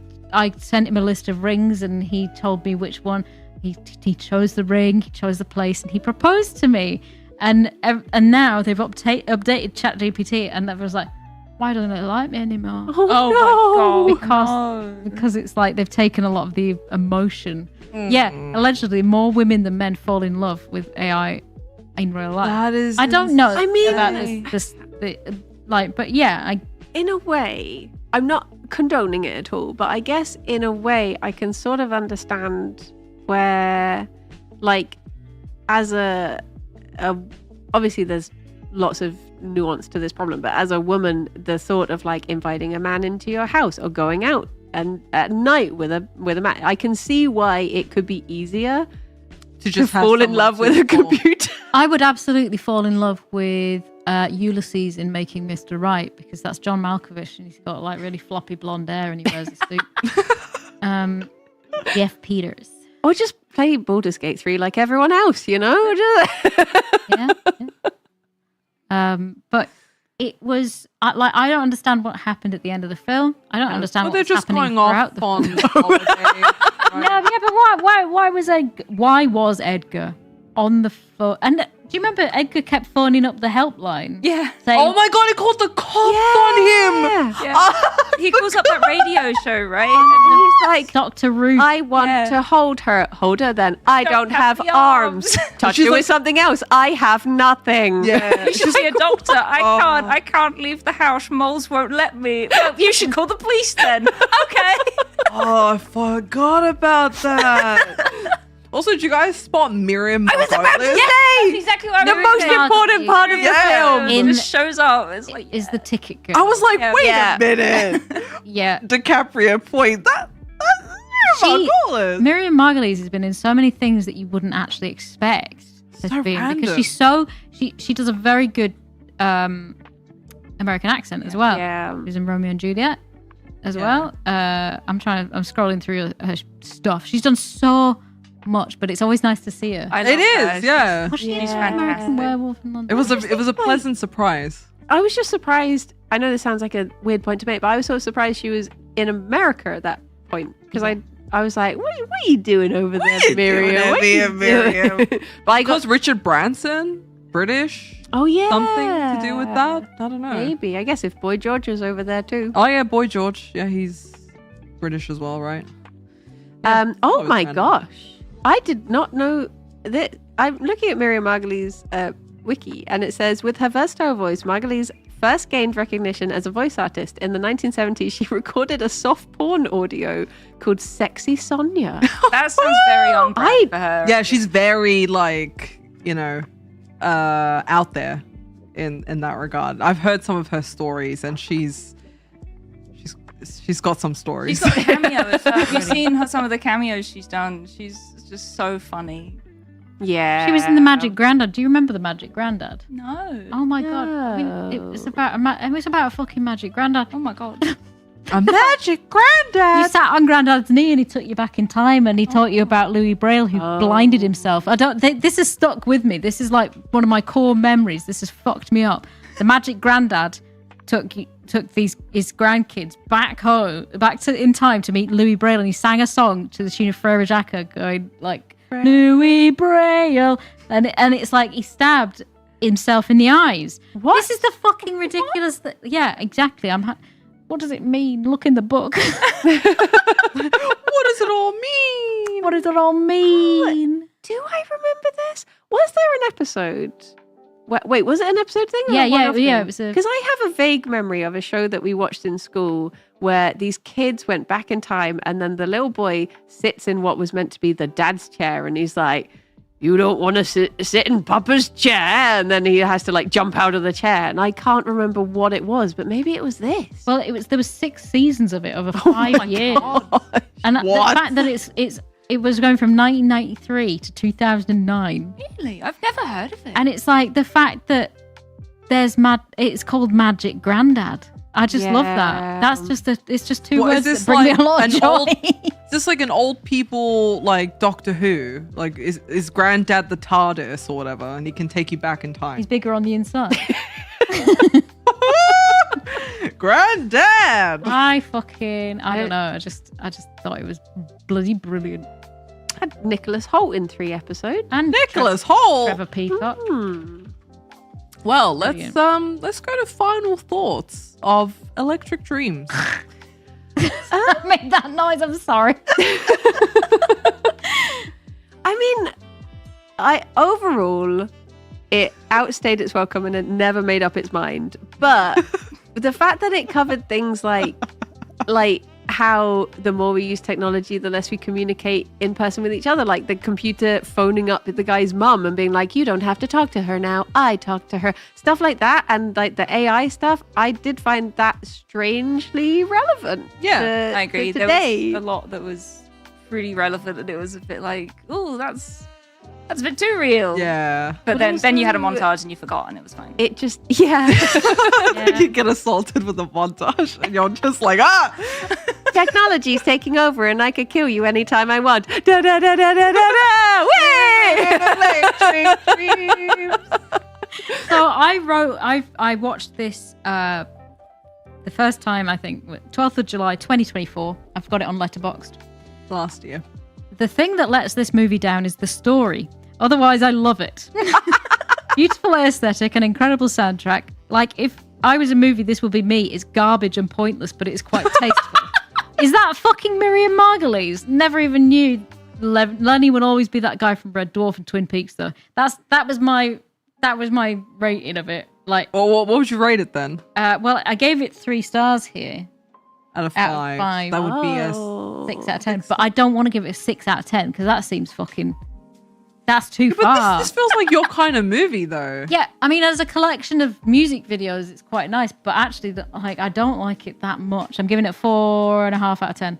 sent him a list of rings, and he told me which one. He chose the ring, he chose the place, and he proposed to me. And now they've updated ChatGPT, and that was like, why don't they like me anymore? Oh my Because because it's like they've taken a lot of the emotion. Yeah, allegedly more women than men fall in love with AI in real life. That is I don't know I mean- about this but yeah, In a way, I'm not condoning it at all, but I guess in a way I can sort of understand where, like, as a obviously there's lots of nuance to this problem, but as a woman, the thought of like inviting a man into your house or going out and at night with a man, I can see why it could be easier to to fall in love with a computer. I would absolutely fall in love with Ulysses in Making Mr. Right, because that's John Malkovich, and he's got like really floppy blonde hair, and he wears a suit. Jeff Peters. Or just play Baldur's Gate 3 like everyone else, you know? Yeah. But it was I don't understand what happened at the end of the film. I don't understand Well, what they're was just happening going throughout off the on film. holiday. Yeah, but why was Edgar on the phone? And do you remember Edgar kept phoning up the helpline? Yeah. Saying, Oh my god, he called the cops on him. Yeah. He calls up that radio show, right? And he's like, Dr. Ruth. I want to hold her. Hold her then. I don't have the arms. Touch She's her like- with something else. I have nothing. Yeah. You should see a doctor. I can't leave the house. Moles won't let me. Well, you should call the police then. Okay. Oh, I forgot about that. Also, did you guys spot Miriam? I was about to Margolis? say exactly what The I was most saying. important part of the Yeah. film. In- just shows up. It's like is the ticket girl. I was like, Yeah. wait Yeah. a minute. Yeah. DiCaprio point. That's Miriam Margolis. Miriam Margolyes has been in so many things that you wouldn't actually expect her So to be in, random. because she does a very good American accent as well. Yeah. She's in Romeo and Juliet as Yeah. well. I'm scrolling through her stuff. She's done so much, but it's always nice to see her. I It love her. is, yeah. Was she in She's American fantastic. Werewolf in London? It was a pleasant surprise. I was just surprised. I know this sounds like a weird point to make, but I was so surprised she was in America at that point. Because I was like, what are you doing over there, you Miriam? doing What are you over there, doing?" But I got, Because Richard Branson, British, oh yeah, something to do with that. I don't know. Maybe. I guess if Boy George was over there too. Oh yeah, Boy George. Yeah, he's British as well, right? Oh was my random. gosh. I did not know that. I'm looking at Miriam Margolyes' wiki, and it says, with her versatile voice, Margolyes first gained recognition as a voice artist. In the 1970s, she recorded a soft porn audio called Sexy Sonia. That sounds very on brand for her. Yeah, she's very out there in that regard. I've heard some of her stories, and she's got some stories. She's got cameos. Have you seen some of the cameos she's done? She's just so funny. Yeah. She was in the Magic Grandad. Do you remember the Magic Grandad? No. Oh my god! I mean, it was about a fucking Magic Grandad. Oh my god. A magic You granddad. sat on Grandad's knee and he took you back in time and he taught you about Louis Braille who blinded himself. This has stuck with me. This is like one of my core memories. This has fucked me up. The Magic Grandad took his grandkids back in time to meet Louis Braille, and he sang a song to the tune of Frere Jacques going like Louis Braille, and it's like he stabbed himself in the eyes. What? This is the fucking ridiculous. Yeah, exactly. What does it mean? Look in the book. What does it all mean? What does it all mean? Do I remember this? Was there an episode? Wait, was it an episode thing? Yeah. It was Because I have a vague memory of a show that we watched in school where these kids went back in time, and then the little boy sits in what was meant to be the dad's chair, and he's like, "You don't want to sit in Papa's chair," and then he has to like jump out of the chair, and I can't remember what it was, but maybe it was this. Well, there was 6 seasons of it over 5 years, and the fact that it was going from 1993 to 2009, Really? I've never heard of it. and it's like the fact that it's called Magic Grandad. I just love that. That's it's just two What, is words this that bring me like a lot of an joy. old- Is this like an old people like Doctor Who? Like is Granddad the TARDIS or whatever, and he can take you back in time? He's bigger on the inside. Granddad. I don't know. I just thought it was bloody brilliant. Had Nicholas Hoult in 3 episodes. And Nicholas Hoult. Trevor Peacock. Well, Brilliant. let's go to final thoughts of Electric Dreams. I made that noise. I'm sorry. I mean, overall, it outstayed its welcome and it never made up its mind. But the fact that it covered things like how the more we use technology, the less we communicate in person with each other, like the computer phoning up the guy's mum and being like, "You don't have to talk to her now, I talk to her," stuff like that, and like the AI stuff, I did find that strangely relevant. Yeah, I agree. To There today. was a lot that was really relevant, and it was a bit like, oh, that's a bit too real. Yeah. But But then you had a also- montage and you forgot, and it was fine. It just, yeah. Yeah. You get assaulted with a montage, and you're just like, Technology's taking over and I could kill you anytime I want. Da da da da da da da! Whee! So I watched this the first time, I think 12th of July 2024. I've got it on Letterboxd. last year. The thing that lets this movie down is the story. Otherwise, I love it. Beautiful aesthetic and incredible soundtrack. Like, if I was a movie, this would be me. It's garbage and pointless, but it's quite tasteful. Is that fucking Miriam Margolyes? Never even knew Lenny would always be that guy from Red Dwarf and Twin Peaks, though. That was my rating of it. Like, Well, what would you rate it then? well, I gave it 3 stars here. Out of Out of 5. 5. That would be a 6 out of 10. But I don't want to give it a 6 out of 10 because that seems fucking... That's too far. But this feels like your kind of movie, though. Yeah, I mean, as a collection of music videos, it's quite nice. But actually, I don't like it that much. I'm giving it 4.5 out of 10.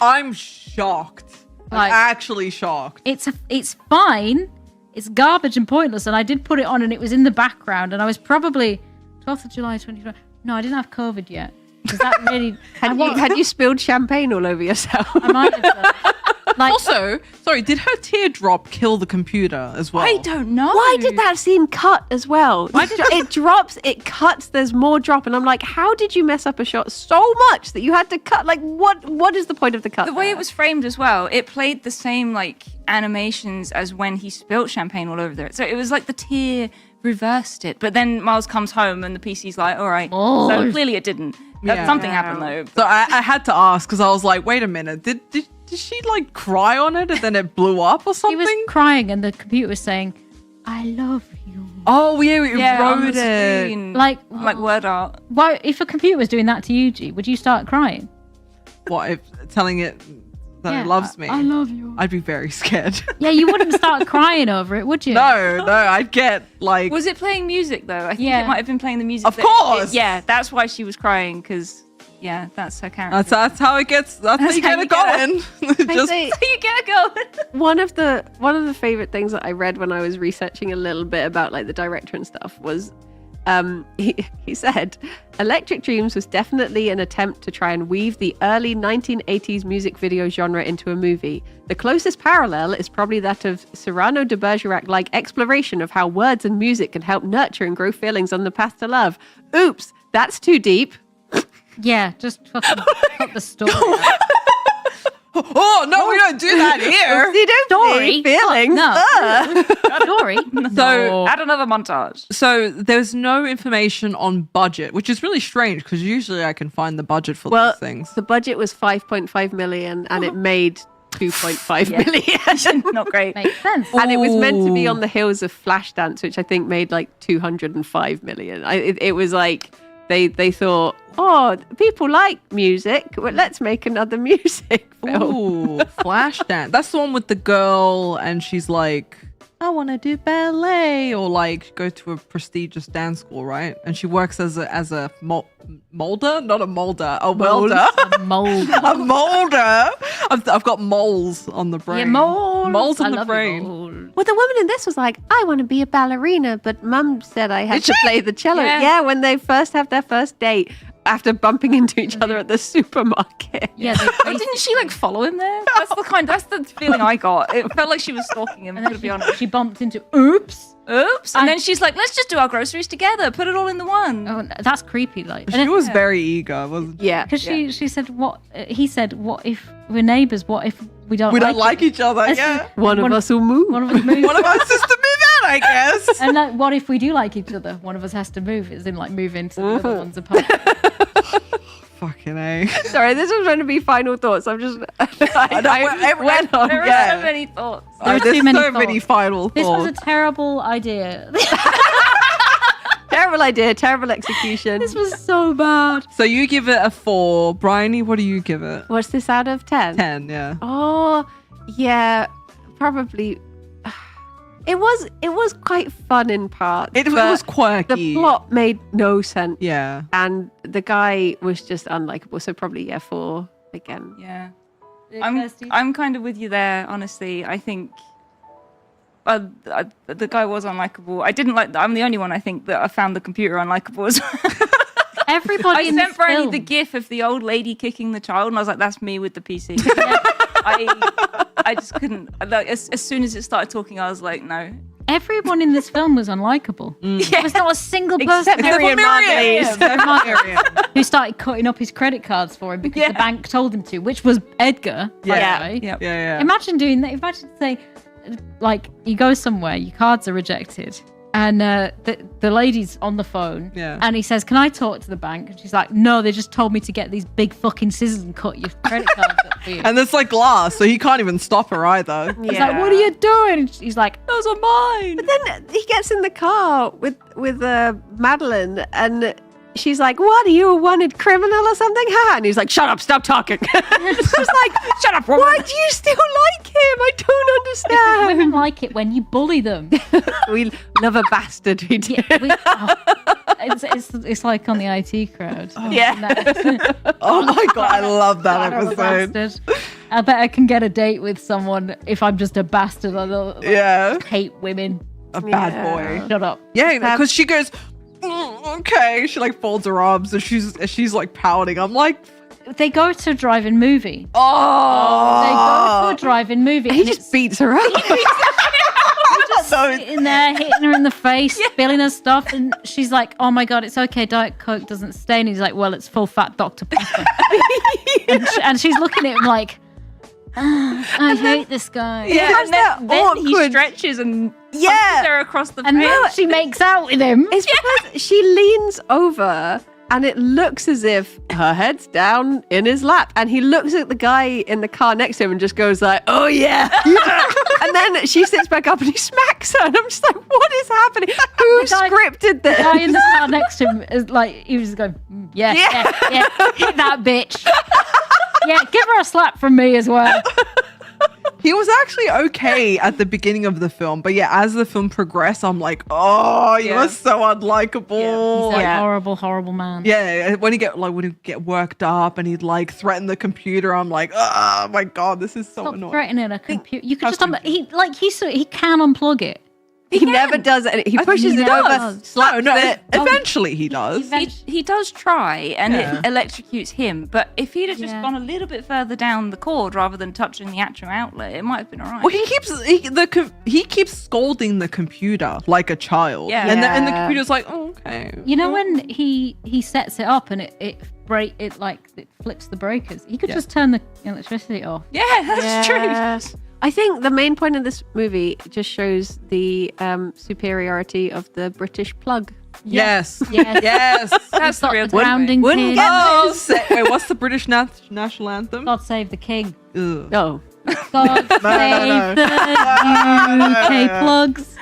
I'm shocked. Like- I'm actually shocked. It's fine. It's garbage and pointless. And I did put it on, and it was in the background. And I was probably 12th of July 2020. No, I didn't have COVID yet. Does that really? Had you spilled champagne all over yourself? I might have done. Like, Also, sorry, did her teardrop kill the computer as well? I don't know. Why did that scene cut as well? It drops, it cuts, there's more drop, and I'm like, how did you mess up a shot so much that you had to cut? Like, what is the point of the cut? The way there? it was framed as well, it played the same like animations as when he spilt champagne all over it. So it was like the tear reversed it. But then Miles comes home and the PC's like, all right. So clearly it didn't. Yeah. Something happened though. So I had to ask because I was like, wait a minute, did she like cry on it and then it blew up or He something? was crying, and the computer was saying, "I love you." Oh yeah, it on wrote the it. screen, Like word art. why? If a computer was doing that to you, G, would you start crying? What if telling it that Yeah, it loves me? I love you. I'd be very scared. Yeah, you wouldn't start crying over it, would you? no, I'd get like. Was it playing music though? I think Yeah. it might have been playing the music. Of course. Yeah, that's why she was crying because that's her character. That's how it gets. That's how you how get you it get going. I Just say you get going. one of the favorite things that I read when I was researching a little bit about like the director and stuff was he said Electric Dreams was definitely an attempt to try and weave the early 1980s music video genre into a movie. The closest parallel is probably that of Cyrano de Bergerac-like exploration of how words and music can help nurture and grow feelings on the path to love. Oops, that's too deep. Yeah, just fucking cut the story. oh no, we don't do that here. You don't Story? feelings. No. Story. So Add another montage. So there's no information on budget, which is really strange because usually I can find the budget for Well, these things. the budget was 5.5 million and it made 2.5 million. Not great. Makes sense. And it was meant to be Ooh. on the heels of Flashdance, which I think made like 205 million. It was like they thought, oh, people like music. Well, let's make another music film. Ooh, Flashdance. That's the one with the girl and she's like, I want to do ballet or like go to a prestigious dance school, right? And she works as a molder, not a molder, a welder. Mold. A molder. I've got moles on the brain. Yeah, mold. Moles I on the love brain. mold. Well, the woman in this was like, I want to be a ballerina, but mum said I had Did to she? play the cello. Yeah. Yeah, when they first have their first date after bumping into each other at the supermarket. Yeah, Oh, didn't she like follow him there? That's the feeling I got. It felt like she was stalking him, to be honest. she bumped into oops. Oops. And then she's like, let's just do our groceries together. Put it all in the one. Oh, that's creepy. Like, She was very eager, wasn't she? Yeah. because she said what he said. What if we're neighbors? What if we don't? We don't like it? each other, That's- yeah. One of us will move. One of us moves. One of us has to move out, I guess. And like, what if we do like each other? One of us has to move. It's in like move into the other one's apartment. Fucking A. Sorry, this was meant to be final thoughts. I'm just. I know, went on. There are Yeah. so many thoughts. There are There's too many so many thoughts. final This thoughts. was a terrible idea. Terrible idea, terrible execution. This was so bad. So you give it a 4. Bryony, what do you give it? What's this out of 10? 10, yeah. Oh, yeah, probably. It was quite fun in parts. It but was quirky. The plot made no sense. Yeah. And the guy was just unlikable. So probably, 4 again. Yeah. Kirsty? I'm kind of with you there, honestly. I think the guy was unlikable. I didn't like. I'm the only one I think that I found the computer unlikable as well. Everybody I in sent this Bryony film. the gif of the old lady kicking the child, and I was like, "That's me with the PC." I just couldn't. Like, as soon as it started talking, I was like, "No." Everyone in this film was unlikable. There was not a single person Except Miriam Miriam. who started cutting up his credit cards for him because the bank told him to, which was Edgar. By Yeah. the way. Yep. Yeah. Imagine doing that. Imagine say, like, you go somewhere, your cards are rejected, and the lady's on the phone, Yeah. and he says, "Can I talk to the bank?" And she's like, "No, they just told me to get these big fucking scissors and cut your credit cards up for you." And it's like glass, so he can't even stop her either. He's like, "What are you doing?" And he's like, Those are mine. Then he gets in the car with Madeline, and she's like, "What? Are you a wanted criminal or something?" Ha! And he's like, "Shut up! Stop talking." It's just like, Shut up, woman. why do you still like him? I don't understand. "Women like it when you bully them." We love a bastard. We do. Yeah, it's like on the IT crowd. Yeah. Oh my god, I love that I'm a episode. bastard. I bet I can get a date with someone if I'm just a bastard. I don't Yeah. hate women. A bad Yeah. boy. Shut up. Yeah, because she goes, okay. She like folds her arms and she's like pouting. I'm like, They go to a drive-in movie. oh. They go to a drive-in movie. He and just it's beats her up. so in there hitting her in the face, spilling her stuff, and she's like, "Oh my god, it's okay. Diet Coke doesn't stain." He's like, "Well, it's full fat Dr Pepper," and she's looking at him like, "I hate this guy." Yeah, How's and that then he awkward? stretches and Yeah. punches her across the And face. then she makes out with him. It's because she leans over and it looks as if her head's down in his lap, and he looks at the guy in the car next to him and just goes like, "Oh yeah." And then she sits back up and he smacks her, and I'm just like, what is happening? Who scripted this? The guy in the car next to him is like, he was going, yeah, hit that bitch. Yeah, give her a slap from me as well. He was actually okay at the beginning of the film, but yeah, as the film progressed, I'm like, oh, you are so unlikable. He's a horrible, horrible man. Yeah, when he get worked up and he'd like threaten the computer, I'm like, oh my god, this is so Stop annoying. threatening a computer. You could just he can unplug it. He never does it. He pushes it over, slaps it. Eventually he does. He does try, and it electrocutes him. But if he'd have just Yeah. gone a little bit further down the cord rather than touching the actual outlet, it might have been alright. Well, he keeps scolding the computer like a child. Yeah. And the computer's like, oh, okay. You know when he sets it up and it flips the breakers. He could just turn the electricity off. Yeah, that's true. Yes. I think the main point of this movie just shows the superiority of the British plug. Yes. Yes. Yes. That's the real grounding Wouldn't pin. get Oh, wait, what's the British national anthem? God save the king. Ugh. Oh. God save the UK plugs.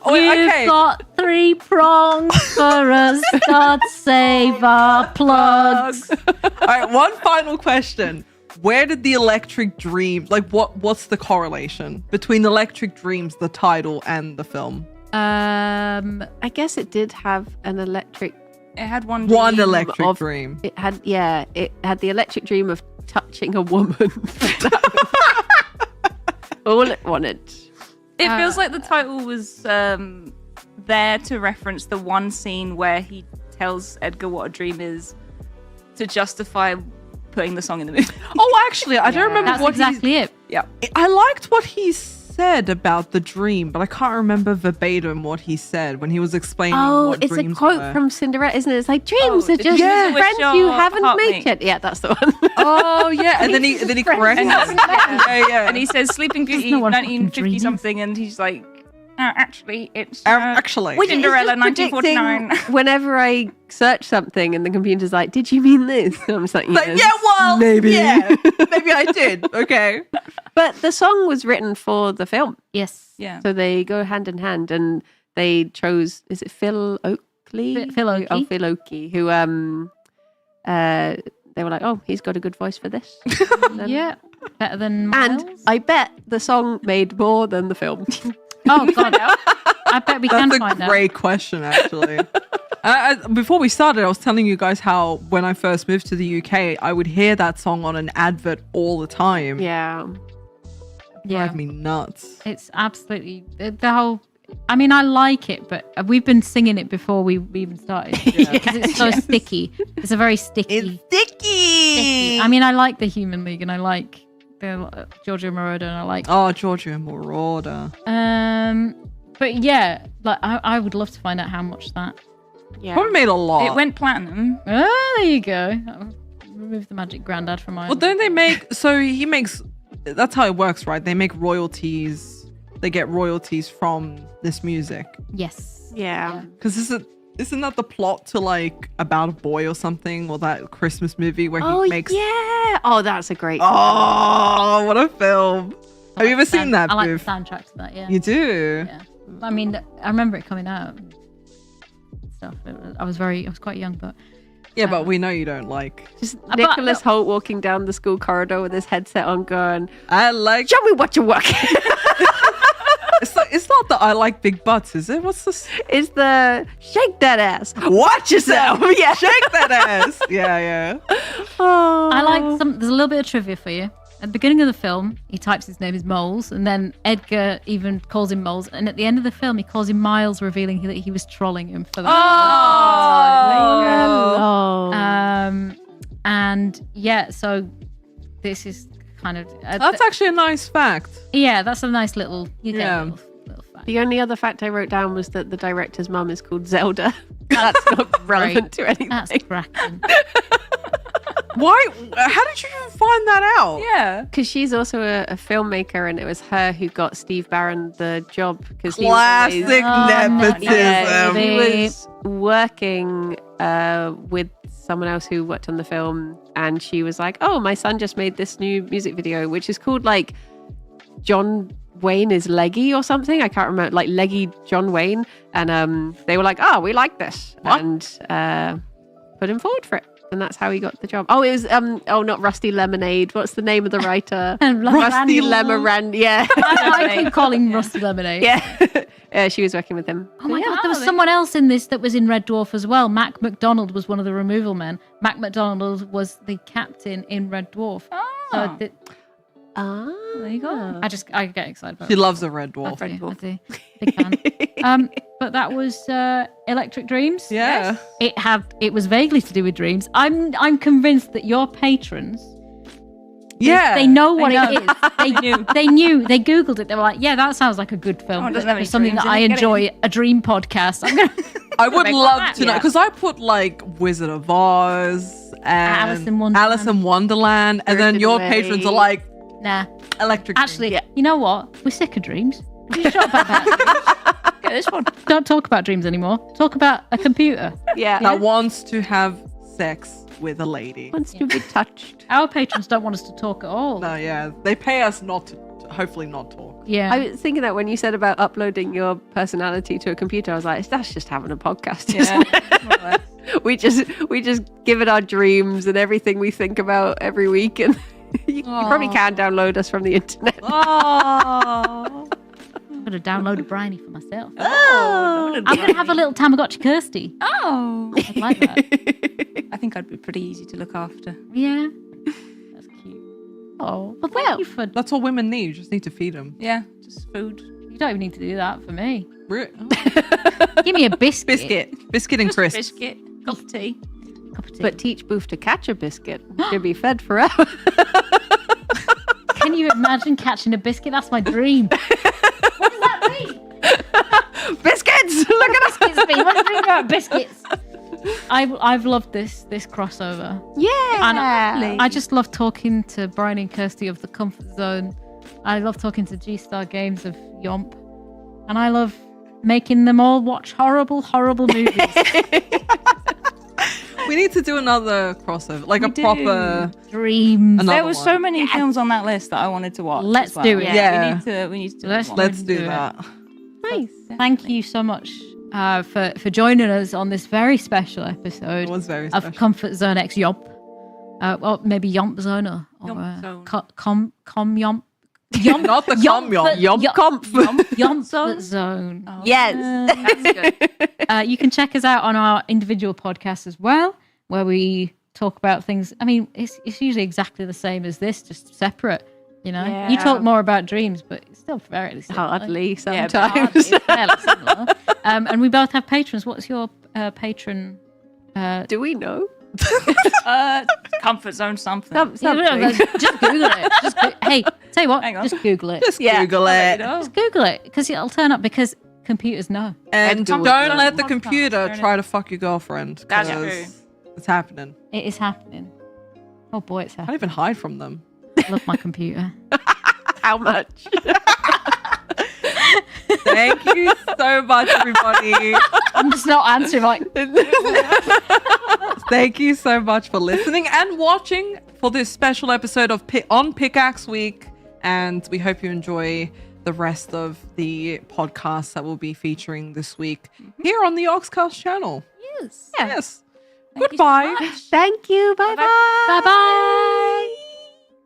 You've got 3 prongs for us. God save our plugs. All right, one final question. Where did the Electric Dream, what's the correlation between Electric Dreams, the title, and the film? I guess it did have an electric. It had one Electric Dream. It had the electric dream of touching a woman. All it wanted. It feels like the title was there to reference the one scene where he tells Edgar what a dream is to justify putting the song in the movie. Oh, actually, I don't remember That's what exactly it. Yeah. I liked what he said about the dream, but I can't remember verbatim what he said when he was explaining what it's a dreams quote were. from Cinderella, isn't it? It's like dreams are the just dreams friends which you your haven't heart made makes. yet. Yeah, that's the one. Oh, yeah, and then he corrects And him. Yeah. And he says Sleeping Beauty no one fucking 1950 dreams. something, and he's like, actually, it's Actually. Which is Cinderella just predicting 1949. Whenever I search something and the computer's like, "Did you mean this?" I'm just like, Like, yes, yeah, well, maybe. yeah, maybe I did. Okay. But the song was written for the film, Yes. Yeah. so they go hand in hand. And they chose, is it Phil Oakley? Phil Oakey. Oh, Phil Oakey, who they were like, "Oh, he's got a good voice for this." And then- Yeah. Better than Miles. And I bet the song made more than the film. Oh God. I bet we can That's a find out. great question, actually. Before we started, I was telling you guys how when I first moved to the UK, I would hear that song on an advert all the time. Yeah. Yeah. Drive me nuts. It's absolutely the whole. I mean, I like it, but we've been singing it before we even started because it's so sticky. It's a very sticky. sticky. I mean, I like the Human League and I like the Giorgio Moroder and I like. Oh, Giorgio Moroder. But yeah, like I would love to find out how much that. Yeah. Probably made a lot. It went platinum. Oh, there you go. Remove the magic granddad from my. Well, don't they make? So he makes. That's how it works, right? They make royalties. They get royalties from this music. Yes. Yeah. Because isn't that the plot to like About a Boy or something, or that Christmas movie where Oh, he makes? yeah. Oh, that's a great. Oh, what a film! Have you ever seen that? I like the Boof? soundtrack to that. Yeah. You do. Yeah. I mean, I remember it coming out. And stuff. I was quite young, but Yeah, but we know you don't like. Just Nicholas Holt walking down the school corridor with his headset on, going, I like. "Show me what you're working." It's not that I like big butts, is it? What's this? It's the shake that ass. Watch yourself. Yeah. Shake that ass. Yeah. Oh. I like some. There's a little bit of trivia for you. At the beginning of the film, he types his name as Moles, and then Edgar even calls him Moles. And at the end of the film, he calls him Miles, revealing that he was trolling him for that. Oh. And yeah, so this is kind of That's actually a nice fact. yeah, that's a nice little Yeah. little fact. The only other fact I wrote down was that the director's mum is called Zelda. That's not relevant to anything. That's cracking. Why? How did you even find that out? Yeah. Because she's also a filmmaker, and it was her who got Steve Barron the job. Because Classic Oh, nepotism. he Baby. was working with someone else who worked on the film, and she was like, "Oh, my son just made this new music video, which is called like John Wayne is leggy or something. I can't remember, like leggy John Wayne." And they were like, "Oh, we like this," and put him forward for it. And that's how he got the job. Oh, it was not Rusty Lemonade. What's the name of the writer? Rusty Lemonade. Yeah. I keep calling Rusty Lemonade. Yeah. She was working with him. Oh my God, there was someone else in this that was in Red Dwarf as well. Mac McDonald was one of the removal men. Mac McDonald was the captain in Red Dwarf. So There you go. I get excited about She it. loves a red dwarf. I do. Big fan. But that was Electric Dreams. Yeah. It was vaguely to do with dreams. I'm convinced that your patrons, Yeah. they know what it is. They knew. They knew. They Googled it. They were like, yeah, that sounds like a good film. Oh, doesn't have any It's something dreams that in I it. Get enjoy. it. A dream podcast. I'm gonna I would Make love that, to know yeah. because I put like Wizard of Oz and Alice in Wonderland. and then Spirited your Away. patrons are like Nah. Electric. Actually, Yeah. you know what? We're sick of dreams. We shut up about dreams. Get this one. Don't talk about dreams anymore. Talk about a computer. Yeah. that wants to have sex with a lady. Wants to be touched. Our patrons don't want us to talk at all. No, yeah, they pay us not to hopefully not talk. Yeah. I was thinking that when you said about uploading your personality to a computer, I was like, that's just having a podcast, isn't Yeah. it? We just give it our dreams and everything we think about every week, and you probably can download us from the internet. Oh, I'm going to download a briny for myself. Oh. I'm going to have a little Tamagotchi Kirsty. Oh. I'd like that. I think I'd be pretty easy to look after. Yeah. That's cute. Oh, well, thank you for... that's all women need. You just need to feed them. Yeah, just food. You don't even need to do that for me. Biscuit, Give me a biscuit. biscuit and crisps. Biscuit, cup of tea. Cup of tea. But teach Bouphe to catch a biscuit. She'll be fed forever. Can you imagine catching a biscuit? That's my dream. What does that mean? Biscuits! Look at us! Biscuits mean? What do you think about biscuits? I've loved this crossover. Yeah. And I just love talking to Brian and Kirsty of the Comfort Zone. I love talking to G-Star Games of YOMP. And I love making them all watch horrible, horrible movies. We need to do another crossover, like We a do. proper. Dreams. Another There were so one. many films on that list that I wanted to watch. Let's as well. do it. Yeah. We need to do Let's one. Let's do do it. that. Nice. Thank you so much for joining us on this very special It episode was very of special. Comfort Zone X YOMP. Well, maybe YOMP Zone or YOMP Zone. Com YOMP. YOMP. Not the com yomp. Yomp comp. YOMP Zone. Oh, Yes. That's good. You can check us out on our individual podcasts as well, where we talk about things. I mean, it's usually exactly the same as this, just separate. You know, you Yeah. talk more about dreams, but it's still fairly similar. Hardly Yeah, but sometimes. Hardly, it's fairly similar. And we both have patrons. What's your patron? Do we know? Comfort zone something. Something. Just Google it. Hey, tell you what, Hang on. just Google it. Just Yeah. Google I'll it. let you know. Just Google it because it'll turn up because computers know. And do don't it. let the Podcast, computer don't try to fuck your girlfriend. That's 'cause true. It's happening. It is happening. Oh boy, it's Can't happening. even hide from them. I love my computer. How much? Thank you so much, everybody. I'm just not answering like Thank you so much for listening and watching for this special episode of on Pickaxe Week. And we hope you enjoy the rest of the podcasts that we'll be featuring this week here on the Oxcast channel. yes. Yes. Thank you so Goodbye. much. Thank you. Bye bye. Bye bye.